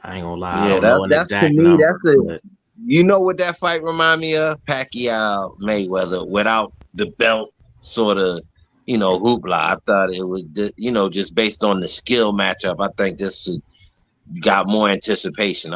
I ain't gonna lie. I Yeah, don't know an that's for exact me. number, but You know what that fight remind me of? Pacquiao Mayweather without the belt sort of, hoopla. I thought it was, just based on the skill matchup. I think this got more anticipation.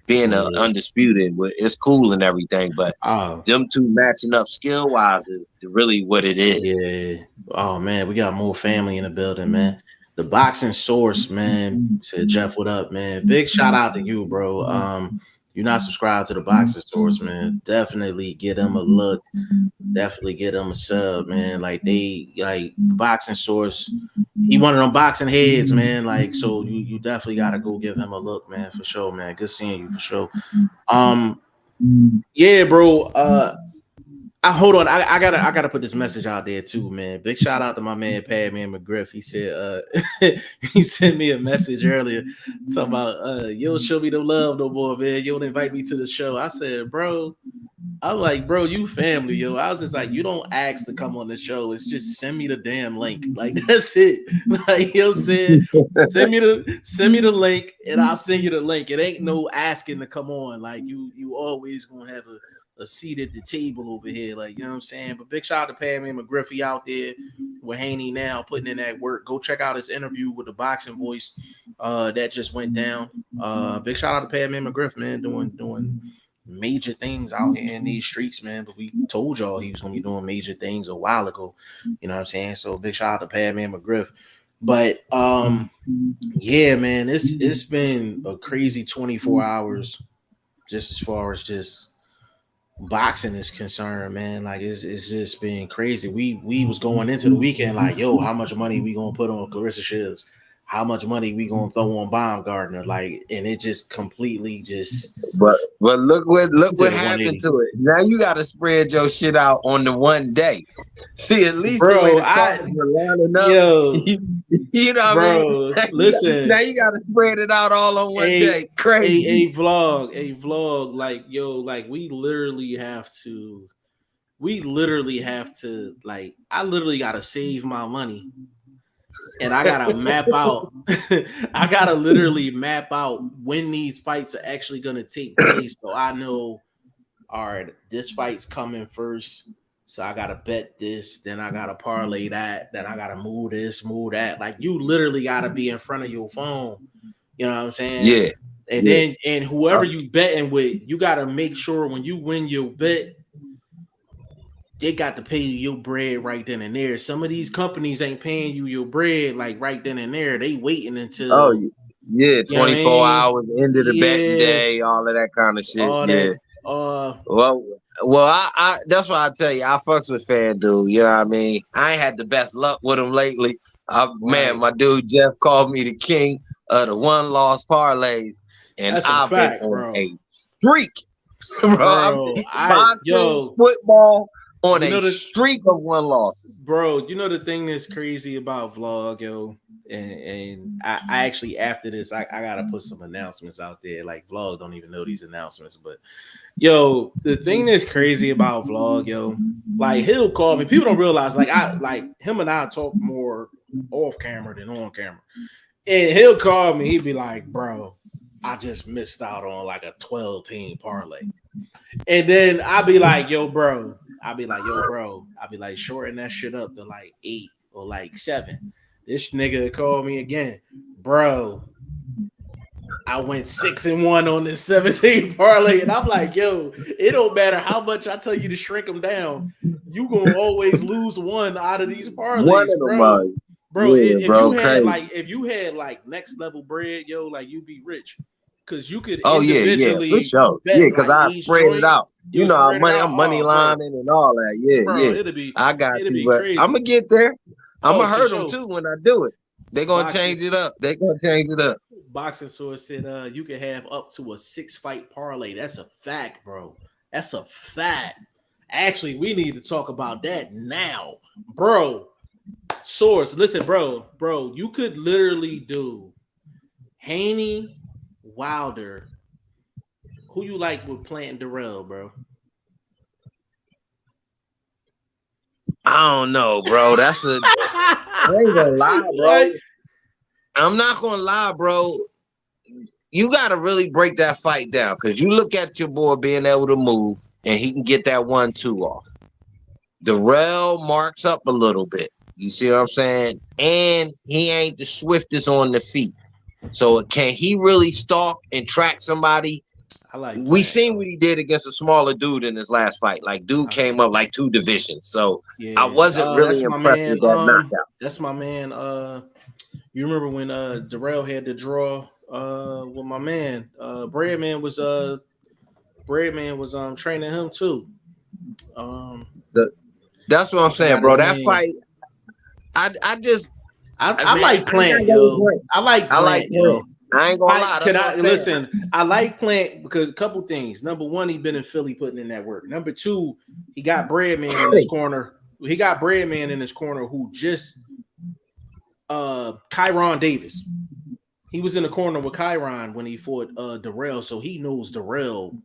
Being a yeah. undisputed, it's cool and everything, but Oh, them two matching up skill wise is really what it is. yeah. Oh man, we got more family in the building, man. The boxing source, man. Said Jeff, what up, man? Big shout out to you, bro. You're not subscribed to the boxing source, man. Definitely get them a look. Definitely get them a sub, man. Like boxing source. He one of them boxing heads, man. Like, so you definitely gotta go give him a look, man, for sure, man. Good seeing you for sure. Yeah, bro. Hold on. I gotta put this message out there too, man. Big shout out to my man Padman McGriff. He said he sent me a message earlier talking about you don't show me the love no more, man. You don't invite me to the show. I said, bro, I'm like, bro, you family, yo. I was just like, you don't ask to come on the show. It's just send me the damn link. Like that's it. Like you said, send me the link and I'll send you the link. It ain't no asking to come on. Like you always gonna have a seat at the table over here. Like, you know what I'm saying? But big shout out to Padman McGriffey out there with Haney now putting in that work. Go check out his interview with the boxing voice that just went down. Big shout out to Padman McGriff, man, doing major things out here in these streets, man. But we told y'all he was gonna be doing major things a while ago. You know what I'm saying? So big shout out to Padman McGriff. But yeah, man, it's been a crazy 24 hours just as far as just boxing is concerned, man. Like it's just been crazy. We was going into the weekend like, yo, how much money we gonna put on Clarissa Shields? How much money we gonna throw on Baumgartner? Like, and it just completely just But look what did a happened 180. to it. Now you got to spread your shit out on the one day. See, at least the way Bro, the cards were lining up, yo, you know what I mean? bro, listen, Now you got to spread it out all on one day. Crazy. a vlog, like yo, like we literally have to, like, I literally gotta save my money and I gotta map out. I gotta literally map out when these fights are actually gonna take place, so I know. All right, this fight's coming first, so I gotta bet this. Then I gotta parlay that. Then I gotta move this, move that. Like you literally gotta be in front of your phone. You know what I'm saying? Yeah. And then whoever you betting with, you gotta make sure when you win your bet, they got to pay you your bread right then and there. Some of these companies ain't paying you your bread like right then and there. They waiting until Oh, yeah. 24 I mean? hours into the betting Yeah, day, all of that kind of shit. all Yeah. that. Well, I that's why I tell you, I fucks with FanDuel. You know what I mean? I ain't had the best luck with them lately. Man, my dude Jeff called me the king of the one-loss parlays, and That's a I've been fact, on bro. a streak, bro. Bro, Boxing, yo, football. on a streak of 1 losses. Bro, you know the thing that's crazy about vlog, yo, and I actually after this I gotta put some announcements out there. Like vlog don't even know these announcements, but yo, the thing that's crazy about vlog, yo, like he'll call me. People don't realize like him and I talk more off camera than on camera. And he'll call me, he'd be like, bro, I just missed out on like a 12-team parlay. And then I'll be like, yo, bro. I'll be like, shorten that shit up to like 8 or like 7. This nigga called me again. Bro, I went 6-1 on this 17 parlay. And I'm like, yo, it don't matter how much I tell you to shrink them down. You gonna always lose one out of these parlays, one of them, bro. Bro, yeah, if you had like next level bread, yo, like you'd be rich. Cause you could for sure. Because I spread it out. You know, I'm money lining and all that. Yeah, bro, I got you, but I'm gonna get there. I'm gonna hurt them too when I do it. They're gonna change it up. Boxing Source said you can have up to a 6-fight parlay. That's a fact, bro. That's a fact. Actually, we need to talk about that now, bro. Source, listen, bro, you could literally do Haney, Wilder. Who you like with Plant Darrell, bro? I don't know, bro. I ain't gonna lie, bro. What? I'm not gonna lie, bro. You gotta really break that fight down because you look at your boy being able to move and he can get that 1-2 off. Darrell marks up a little bit. You see what I'm saying? And he ain't the swiftest on the feet. So can he really stalk and track somebody? We seen what he did against a smaller dude in his last fight. Like, dude came up like 2 divisions. So I wasn't really impressed with that knockout. That's my man. You remember when Darrell had to draw with my man? Breadman was training him too. That's what I'm saying, bro. That fight, I like Plant, yo. I like Plant, yo. I ain't gonna lie. Listen, I like Plant because a couple things. Number one, he been in Philly putting in that work. Number two, he got Breadman in his corner. He got Breadman in his corner who just Kyron Davis. He was in the corner with Kyron when he fought Darrell, so he knows Darrell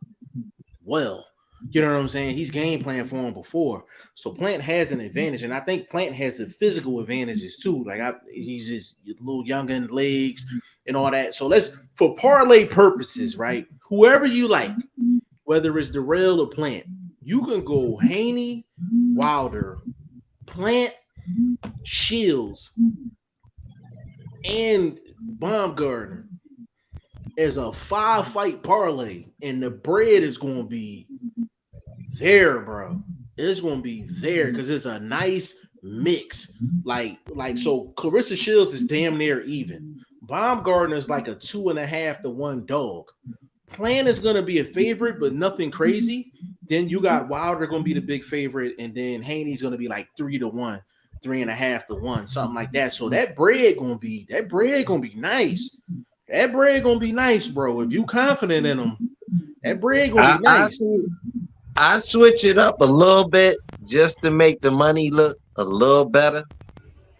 well. You know what I'm saying? He's game plan for him before. So Plant has an advantage, and I think Plant has the physical advantages too. Like he's just a little younger in legs and all that. So for parlay purposes, right? Whoever you like, whether it's Darrell or Plant, you can go Haney, Wilder, Plant, Shields, and Baumgardner as a 5-fight parlay, and the bread is going to be there, bro. It's going to be there because it's a nice mix. Like so Clarissa Shields is damn near even. Baumgardner is like a 2.5 to 1 dog. Plant is going to be a favorite, but nothing crazy. Then you got Wilder going to be the big favorite, and then Haney's going to be like 3 to 1, 3.5 to 1, something like that. So that bread gonna be nice. That bread gonna be nice, bro. If you confident in them, that bread gonna be nice. I switch it up a little bit just to make the money look a little better.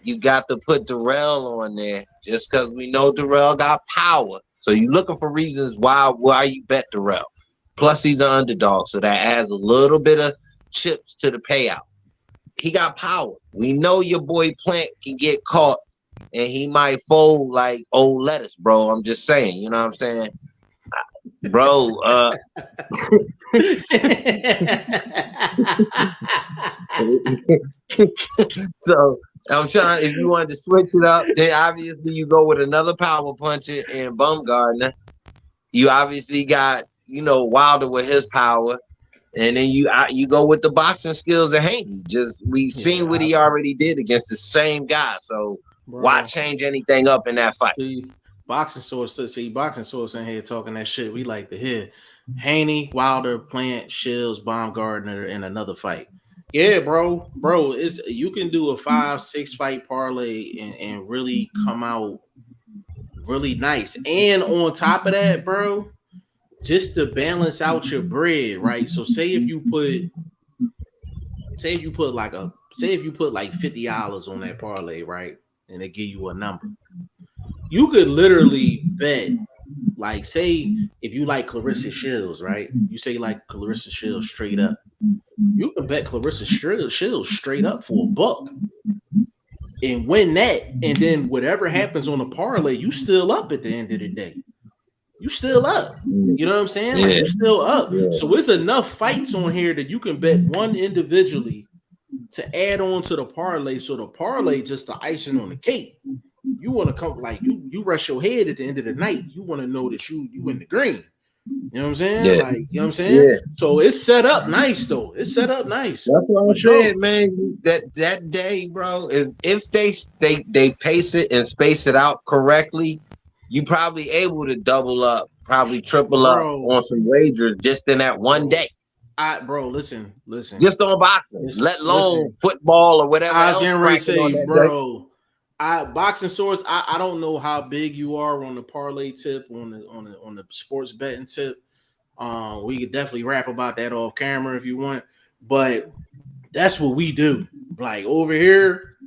You got to put Darrell on there just because we know Darrell got power. So you're looking for reasons why you bet Darrell. Plus he's an underdog, so that adds a little bit of chips to the payout. He got power. We know your boy Plant can get caught and he might fold like old lettuce, bro. I'm just saying, you know what I'm saying? Bro, so I'm trying, if you wanted to switch it up, then obviously you go with another power puncher in Baumgardner. You obviously got, Wilder with his power. And then you go with the boxing skills of Haney. We've seen what he already did against the same guy. So why change anything up in that fight? Boxing Source in here talking that shit. We like to hear Haney, Wilder, Plant, Shields, Baumgardner in another fight. Yeah, bro. You can do a 5-6 fight parlay and really come out really nice. And on top of that, bro, just to balance out your bread, right? So say if you put say if you put like $50 on that parlay, right? And they give you a number. You could literally bet, like, say if you like Clarissa Shields, right? You say like Clarissa Shields straight up. You can bet Clarissa Shields straight up for $1 and win that. And then whatever happens on the parlay, you still up at the end of the day. You still up. You know what I'm saying? Like, you still up. So it's enough fights on here that you can bet one individually to add on to the parlay. So the parlay just the icing on the cake. You want to come like you rush your head at the end of the night. You want to know that you in the green. You know what I'm saying? Yeah. Like, you know what I'm saying? Yeah. So it's set up nice though. It's set up nice. That's what I said, man. That day, bro. If they pace it and space it out correctly, you probably able to double up, probably triple up on some wagers just in that one day. Listen. Just on boxing, let alone football or whatever else. I can say, bro. Boxing source. I don't know how big you are on the parlay tip, on the sports betting tip. We could definitely rap about that off camera if you want, but that's what we do. Like over here,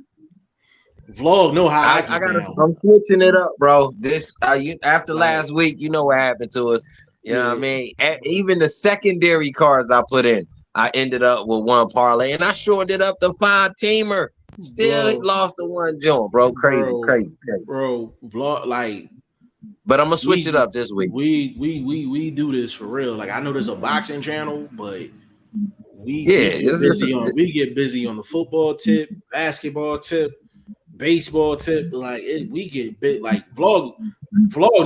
vlog know how I get down. I'm switching it up, bro. This after last week, you know what happened to us. You know what I mean? Even the secondary cards I put in, I ended up with one parlay, and I shortened it up to 5-teamer. Still lost the one joint, bro. Crazy. Bro, vlog like. But I'm gonna switch it up this week. We do this for real. Like I know there's a boxing channel, but we get busy on the football tip, basketball tip, baseball tip. Like we get bit. Like vlog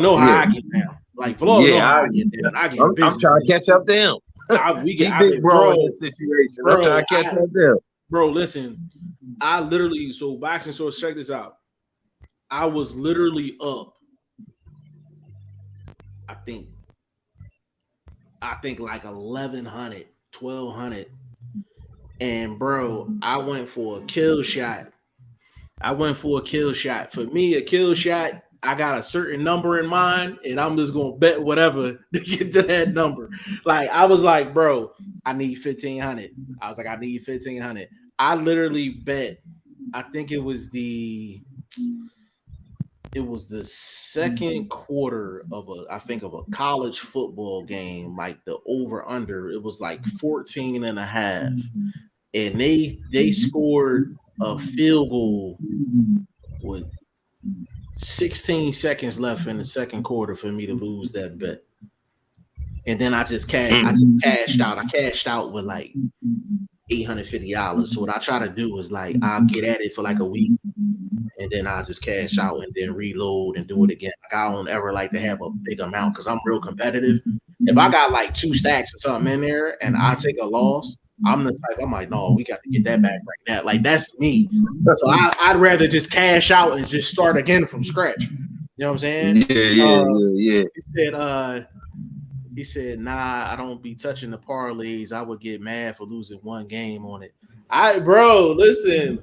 know how I get down. Like vlog know how I get down. I'm trying to catch up to him. We get big bro in this situation. I'm trying to catch up to him. Bro, listen. I literally boxing source. Check this out. I was literally up. I think like 1,100, 1,200. And bro, I went for a kill shot. For me, a kill shot, I got a certain number in mind, and I'm just gonna bet whatever to get to that number. Like I was like, bro, I need 1,500. I was like, I need 1,500. I literally bet. I think it was the second quarter of a college football game, like the over under. It was like 14 and a half, and they scored a field goal with 16 seconds left in the second quarter for me to lose that bet. And then I just cashed out. I cashed out with like $850. So what I try to do is like I'll get at it for like a week, and then I'll just cash out and then reload and do it again. Like I don't ever like to have a big amount because I'm real competitive. If I got like 2 stacks or something in there and I take a loss, I'm the type. I'm like, no, we got to get that back right now. Like that's me. So I'd rather just cash out and just start again from scratch. You know what I'm saying? Yeah. He said, nah, I don't be touching the parlays. I would get mad for losing one game on it. Listen,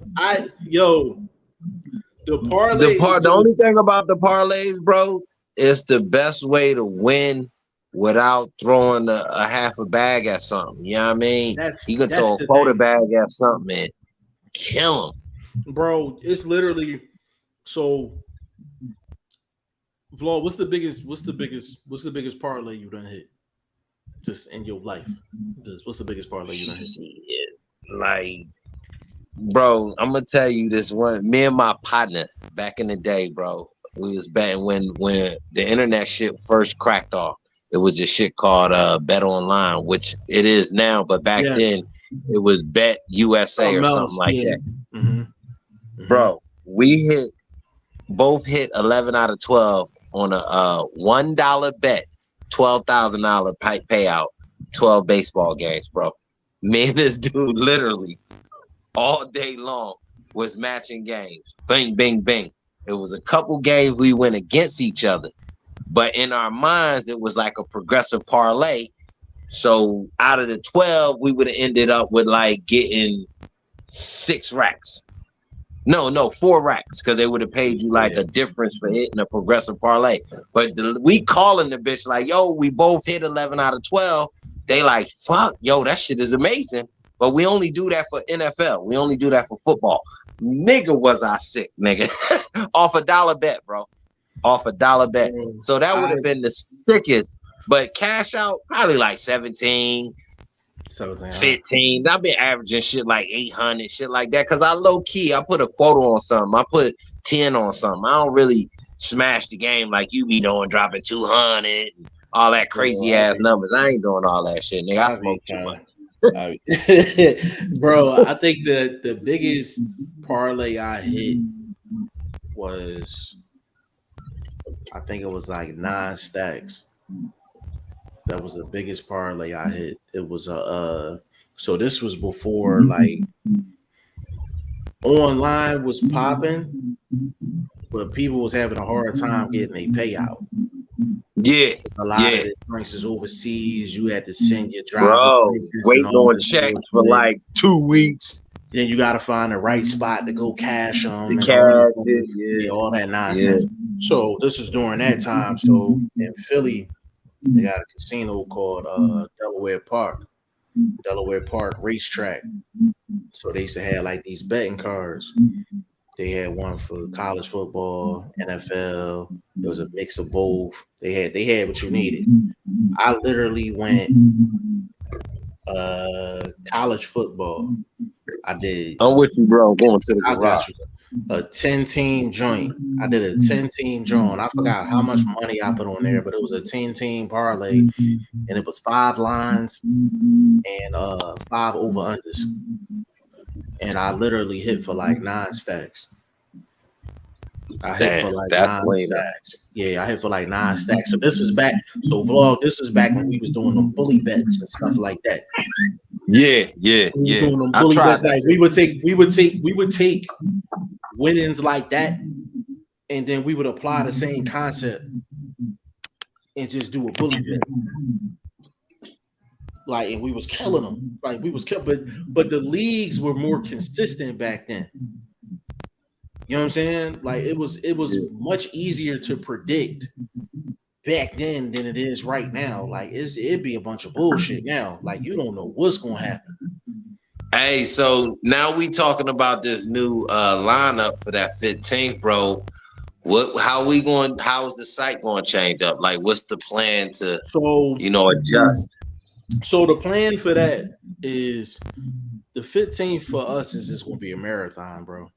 the parlay. The only thing about the parlays, bro, is the best way to win without throwing a half a bag at something. You know what I mean? You could throw a quarter bag at something and kill him. Bro, it's literally so. Vlog, what's the biggest parlay you done hit just in your life? What's the biggest parlay you done hit? Like, bro, I'm gonna tell you this one. Me and my partner back in the day, bro, we was betting when the internet shit first cracked off. It was a shit called Bet Online, which it is now, but back then it was Bet USA or something like that. Mm-hmm. Bro, we both hit 11 out of 12 on a $1 bet, $12,000 payout, 12 baseball games, bro. Me and this dude literally all day long was matching games. Bing, bing, bing. It was a couple games we went against each other, but in our minds, it was like a progressive parlay. So out of the 12, we would have ended up with like getting 6 racks. No, 4 racks, because they would have paid you like a difference for hitting a progressive parlay. But we calling the bitch like, yo, we both hit 11 out of 12. They like, fuck, yo, that shit is amazing. but we only do that for NFL. We only do that for football. Nigga, was I sick, nigga. Off a dollar bet, bro. Off a dollar bet. So that would have been the sickest. But cash out, probably like 17, 15. I've been averaging shit like 800, shit like that. Cause I low key, I put a quota on something. I put 10 on something. I don't really smash the game like you be doing, dropping 200, all that crazy ass numbers. I ain't doing all that shit, nigga. I smoke too much. Bro, I think the biggest parlay I hit was, I think it was like 9 stacks. That was the biggest parlay I hit. It was so this was before like online was popping, but people was having a hard time getting a payout. Yeah, a lot of the places overseas, you had to send your driver, bro, waiting on checks for like 2 weeks. Then you got to find the right spot to go cash them. All that nonsense. So this is during that time. So in Philly, they got a casino called Delaware Park Racetrack. So they used to have like these betting cards. They had one for college football, NFL. There was a mix of both. They had what you needed. I literally went college football. I did. I'm with you, bro. Going to the garage. A 10-team joint. I did a 10-team joint. I forgot how much money I put on there, but it was a 10-team parlay, and it was 5 lines and 5 over-unders. And I literally hit for like 9 stacks. I hit for like 9 stacks. Yeah, I hit for like 9 stacks. So this is back. So vlog, this was back when we was doing them bully bets and stuff like that. Yeah. Doing them bully bets. Like we would take winnings like that, and then we would apply the same concept and just do a bully bet. Like, and we was killing them. Like we was killing, but the leagues were more consistent back then. You know what I'm saying? Like it was much easier to predict back then than it is right now. Like it'd be a bunch of bullshit now. Like you don't know what's gonna happen. Hey, so now we talking about this new lineup for that 15th, bro. How is the site going to change up? Like, what's the plan to adjust? So the plan for that is the 15th for us is just going to be a marathon, bro.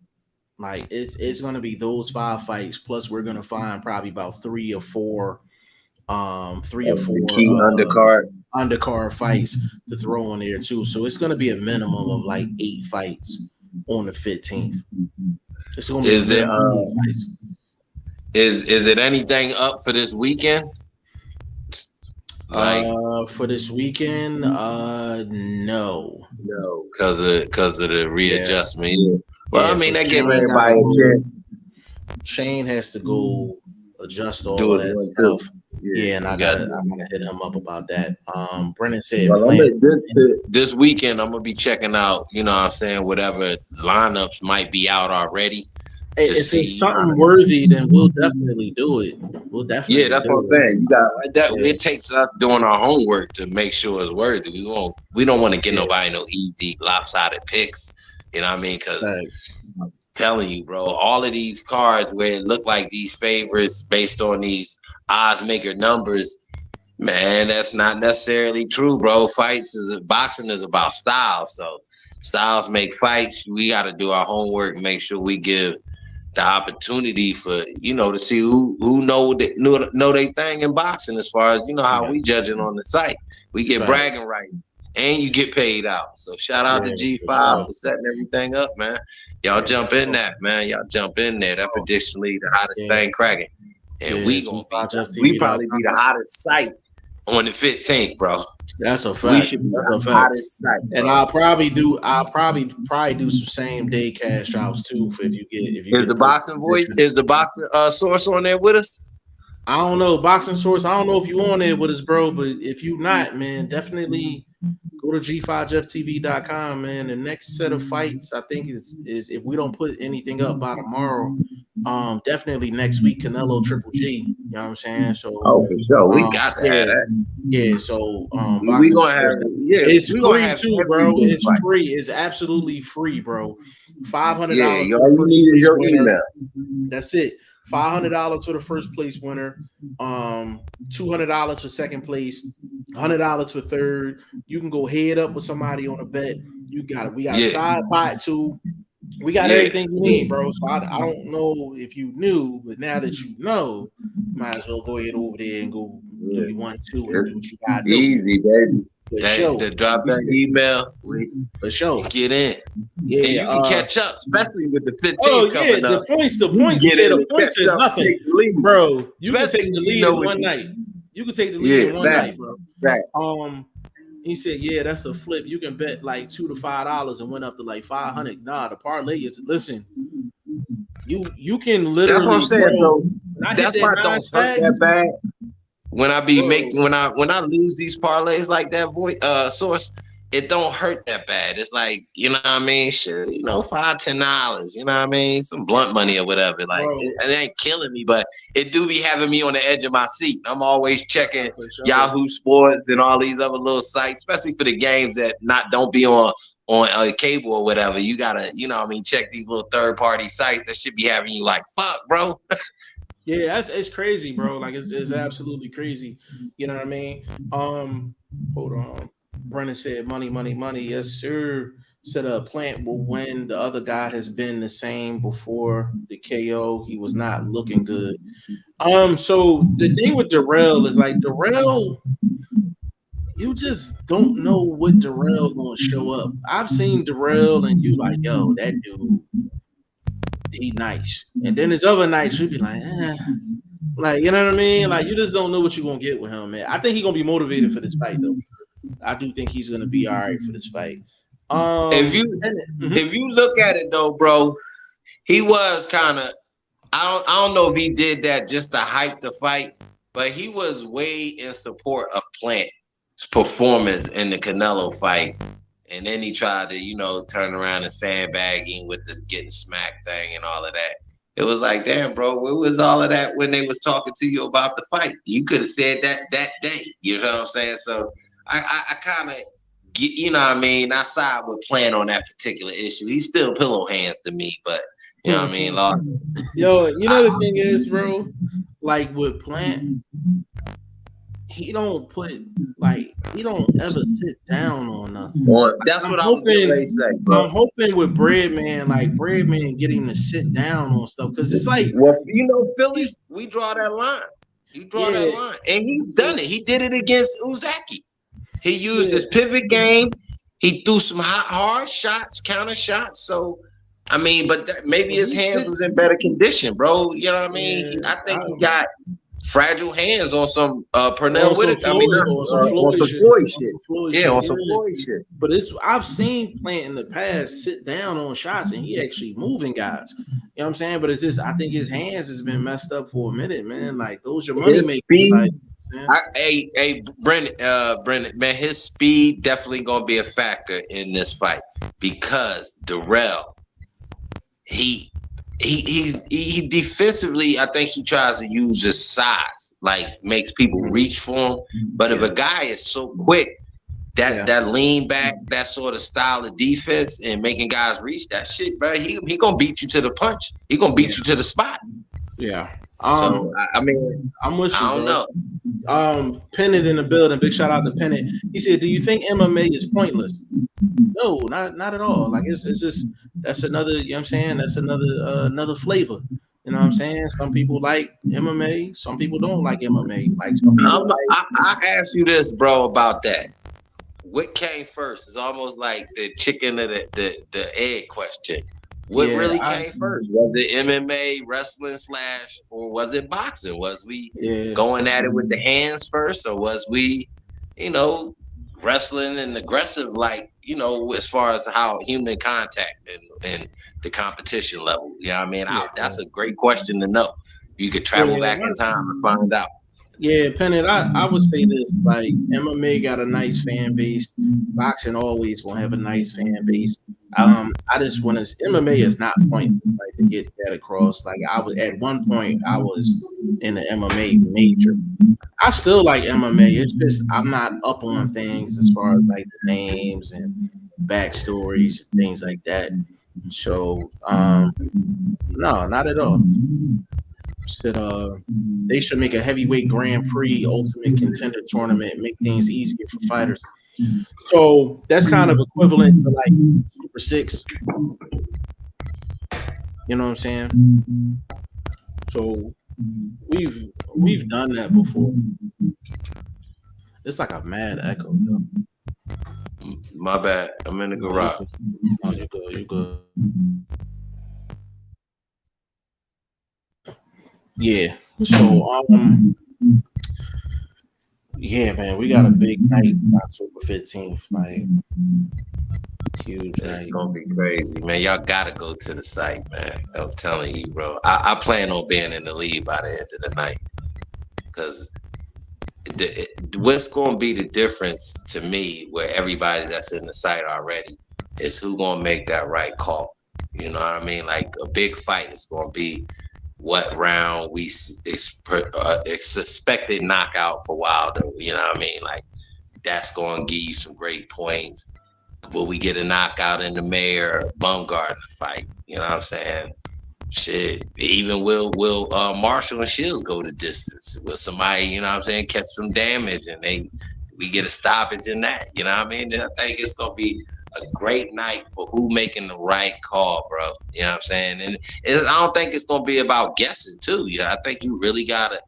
Like it's going to be those 5 fights plus we're going to find probably about 3 or 4 key undercard fights to throw on there too. So it's going to be a minimum of like 8 fights on the 15th. It's going to be is it anything up for this weekend? For this weekend, no, because of the readjustment. Yeah. Well, I mean, that gives everybody a chance. Shane has to go adjust all of that stuff. Yeah, and I'm gonna hit him up about that. Brennan said, this weekend I'm gonna be checking out. You know what I'm saying? Whatever lineups might be out already. If it's something worthy, then we'll definitely do it. Yeah, that's what I'm saying. You got that. Yeah. It takes us doing our homework to make sure it's worthy. We don't want to get nobody no easy lopsided picks. You know what I mean? Because I'm telling you, bro, all of these cards where it look like these favorites based on these odds maker numbers, man, that's not necessarily true, bro. Boxing is about styles, so styles make fights. We got to do our homework and make sure we give the opportunity for to see who know they thing in boxing as far as how we judging on the site. We get bragging rights and you get paid out. So shout out to G5 for setting everything up, man. Y'all jump in that, man. Y'all jump in there. That prediction lead the hottest thing cracking. And we probably be the hottest site on the 15th, bro. That's a fact. We should be the hottest site, bro. And I'll probably do some same day cash outs too. Is the boxing source on there with us? I don't know, boxing source. I don't know if you on there with us, bro. But if you not, man, definitely go to G5JeffTV.com, man. The next set of fights, I think, is if we don't put anything up by tomorrow, Definitely next week, Canelo Triple G. You know what I'm saying? So, Oh, for sure, we got to yeah, have that. yeah. So, We gonna have, it's we gonna free have too, every bro. good It's fight. free. It's absolutely free, bro. $500 Yeah, for all the you first need is place your winner. email. That's it. $500 for the first place winner. $200 for second place. $100 for third. You can go head up with somebody on a bet. You got it. We got a side pot too. We got everything you need, bro. So I don't know if you knew, but now that you know, you might as well go ahead over there and go do you 1, 2, and do what you gotta do. Easy, baby. For sure. To drop that email, for sure. Get in. Yeah, and you can catch up, especially with the 15th coming up. The points is nothing, bro. You can take the lead in one night. You can take the lead in one night, bro. Right. He said, "Yeah, that's a flip. You can bet like $2 to $5 and went up to like 500. Nah, the parlay is listen. You can literally. That's what I'm saying. Bro, that's why I don't hurt that bad. When I be making when I lose these parlays like that, source, it don't hurt that bad. It's like, you know what I mean? Shit, you know, $5-10, you know what I mean? Some blunt money or whatever. Like it ain't killing me, but it do be having me on the edge of my seat. I'm always checking Yahoo Sports and all these other little sites, especially for the games that don't be on cable or whatever. You gotta, you know what I mean, check these little third-party sites that should be having you like, fuck, bro. Yeah, it's crazy, bro. Like it's absolutely crazy. You know what I mean? Hold on. Brennan said, "Money, money, money." Yes, sir. Said a Plant will win. The other guy has been the same before the KO. He was not looking good. So the thing with Darrell is like Darrell, you just don't know what Darrell gonna show up. I've seen Darrell and you like, yo, that dude, he nice. And then there's other nights you be like, like, you know what I mean? Like, you just don't know what you're gonna get with him, man. I think he's gonna be motivated for this fight, though. I do think he's gonna be all right for this fight. If you look at it though, bro, he was kind of. I don't know if he did that just to hype the fight, but he was way in support of Plant's performance in the Canelo fight. And then he tried to, you know, turn around and sandbagging with this getting smacked thing and all of that. It was like, damn, bro, where was all of that when they was talking to you about the fight? You could have said that day. You know what I'm saying? So I kind of get, you know what I mean? I side with Plant on that particular issue. He's still pillow hands to me, but you know what I mean? Yo, you know the thing is, bro, like with Plant, he don't ever sit down on nothing. That's what I was getting ready to say, bro. I'm hoping with Breadman, like Breadman getting him to sit down on stuff because it's like, well, you know, Philly, we draw that line. You draw that line, and he's done it. He did it against Uzaki. He used his pivot game. He threw some hard shots, counter shots. So, I mean, but maybe his hands was in better condition, bro. You know what I mean? I think he got fragile hands on some Pernell Whitaker. On some Floyd shit. Yeah, on some Floyd shit. But I've seen Plant in the past sit down on shots and he actually moving guys. You know what I'm saying? But it's just I think his hands has been messed up for a minute, man. Like those your money makers. Hey, Brendan, man, his speed definitely gonna be a factor in this fight because Darrell, he defensively, I think he tries to use his size, like makes people reach for him. But if a guy is so quick, that lean back, that sort of style of defense and making guys reach that shit, bro, he gonna beat you to the punch. He gonna beat you to the spot. Yeah. So I mean, I'm with you. I don't know. Pennant in the building. Big shout out to Pennant. He said, "Do you think MMA is pointless?" No, not at all. Like it's just that's another. You know what I'm saying? That's another flavor. You know what I'm saying? Some people like MMA. Some people don't like MMA. Like some people. I ask you this, bro, about that. What came first? It's almost like the chicken and the egg question. What really came first? Was it MMA, wrestling / or was it boxing? Was we going at it with the hands first, or was we, you know, wrestling and aggressive, like, you know, as far as how human contact and the competition level? You know what I mean? That's a great question to know. You could travel back in time and find out. Yeah, Pennant, I would say this, like MMA got a nice fan base. Boxing always gonna have a nice fan base. I just want to MMA is not pointless, like to get that across. Like I was at one point I was in the MMA major. I still like MMA. It's just I'm not up on things as far as like the names and backstories and things like that. So no, not at all. Said they should make a heavyweight Grand Prix Ultimate Contender tournament, make things easier for fighters. So that's kind of equivalent to like Super Six. You know what I'm saying? So we've done that before. It's like a mad echo, though. My bad. I'm in the garage. Oh, you good? You good? Yeah. So yeah, man, we got a big night, October 15th, like huge It's night. gonna be crazy, man. Y'all gotta go to the site, man. I'm telling you, bro. I plan on being in the lead by the end of the night, because what's gonna be the difference to me, where everybody that's in the site already, is who gonna make that right call. You know what I mean? Like a big fight is gonna be what round it's suspected knockout for Wilder. You know what I mean? Like that's gonna give you some great points. Will we get a knockout in the Mayor Bumgarner fight? You know what I'm saying? Shit, even will Marshall and Shields go the distance? Will somebody, you know what I'm saying, catch some damage and we get a stoppage in that? You know what I mean? I think it's gonna be a great night for who making the right call, bro. You know what I'm saying? And I don't think it's gonna be about guessing too. Yeah, I think you really gotta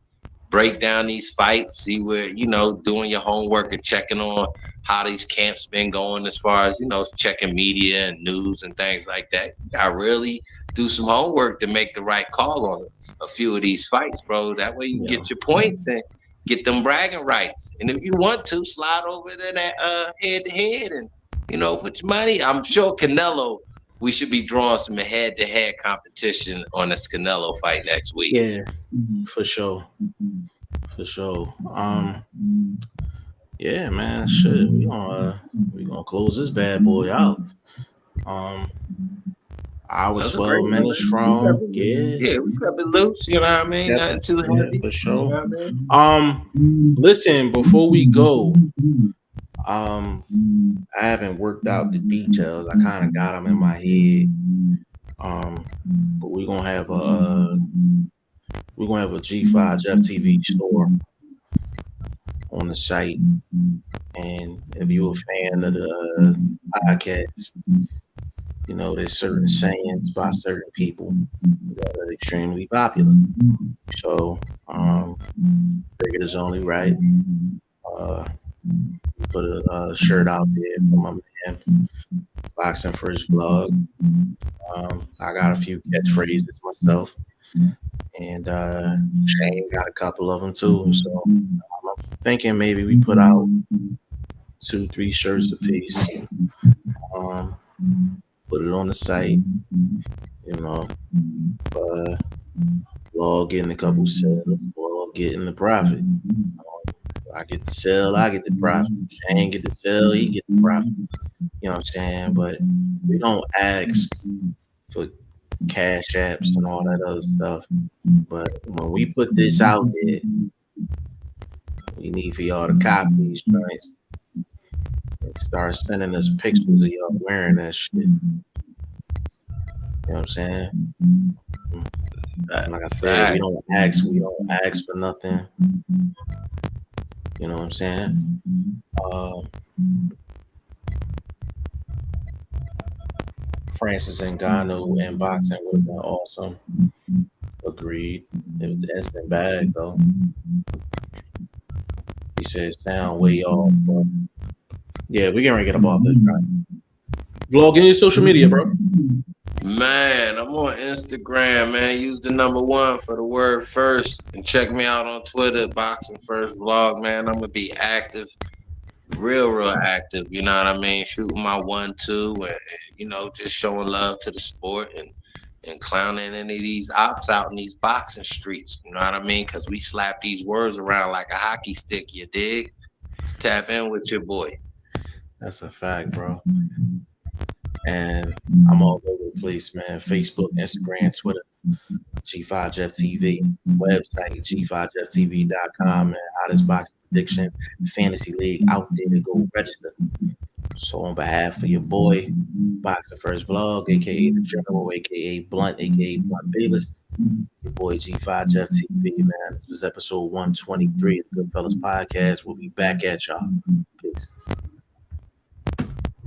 break down these fights, see where, doing your homework and checking on how these camps been going, as far as, checking media and news and things like that. I really do some homework to make the right call on a few of these fights, bro. That way you can Yeah. get your points and get them bragging rights. And if you want to, slide over to that head to head and, put your money. I'm sure Canelo, we should be drawing some head to head competition on this Canelo fight next week. Yeah, for sure. For sure. Yeah, man. Shit, we gonna close this bad boy out. Um, I was That's a 12 great one. minutes strong. Yeah. Yeah, we kept it loose, you know what I mean? Yep. Nothing too Yeah, heavy. for sure. You know what I mean? Listen, before we go, I haven't worked out the details. I kind of got them in my head. But we're gonna have a G5 Jeff TV store on the site. And if you're a fan of the podcast, there's certain sayings by certain people that are extremely popular. So, figured it's only right. Put a shirt out there for my man, Boxing First Vlog. I got a few catchphrases myself, and Shane got a couple of them too. So I'm thinking maybe we put out 2-3 shirts a piece. Put it on the site, Vlog getting a couple sales, Vlog getting the profit. I get the sell, I get the profit. Shane get the sell, he get the profit. You know what I'm saying? But we don't ask for cash apps and all that other stuff. But when we put this out there, we need for y'all to copy these joints and start sending us pictures of y'all wearing that shit. You know what I'm saying? Like I said, we don't ask for nothing. You know what I'm saying? Francis Ngannou and boxing would have been awesome. Agreed. It was the instant bag though. He said sound way off, but yeah, we can get up off this. Right? Vlog in your social media, bro. Man, I'm on Instagram, man. Use the number 1 for the word first. And check me out on Twitter, BoxingFirstVlog, man. I'm gonna be active. Real active, you know what I mean? Shooting my 1-2 and just showing love to the sport and and clowning any of these ops out in these boxing streets. You know what I mean? Because we slap these words around like a hockey stick. You dig? Tap in with your boy. That's a fact, bro. And I'm all over the place, man. Facebook, Instagram, Twitter, G5 Jeff TV, website, G5JeffTV.com, man. Hottest boxing prediction fantasy league out there to go register. So on behalf of your boy, Boxing First Vlog, aka the General, aka Blunt, aka Blunt Bayless, your boy G5 Jeff TV, man. This was episode 123 of the Goodfellas podcast. We'll be back at y'all. Peace.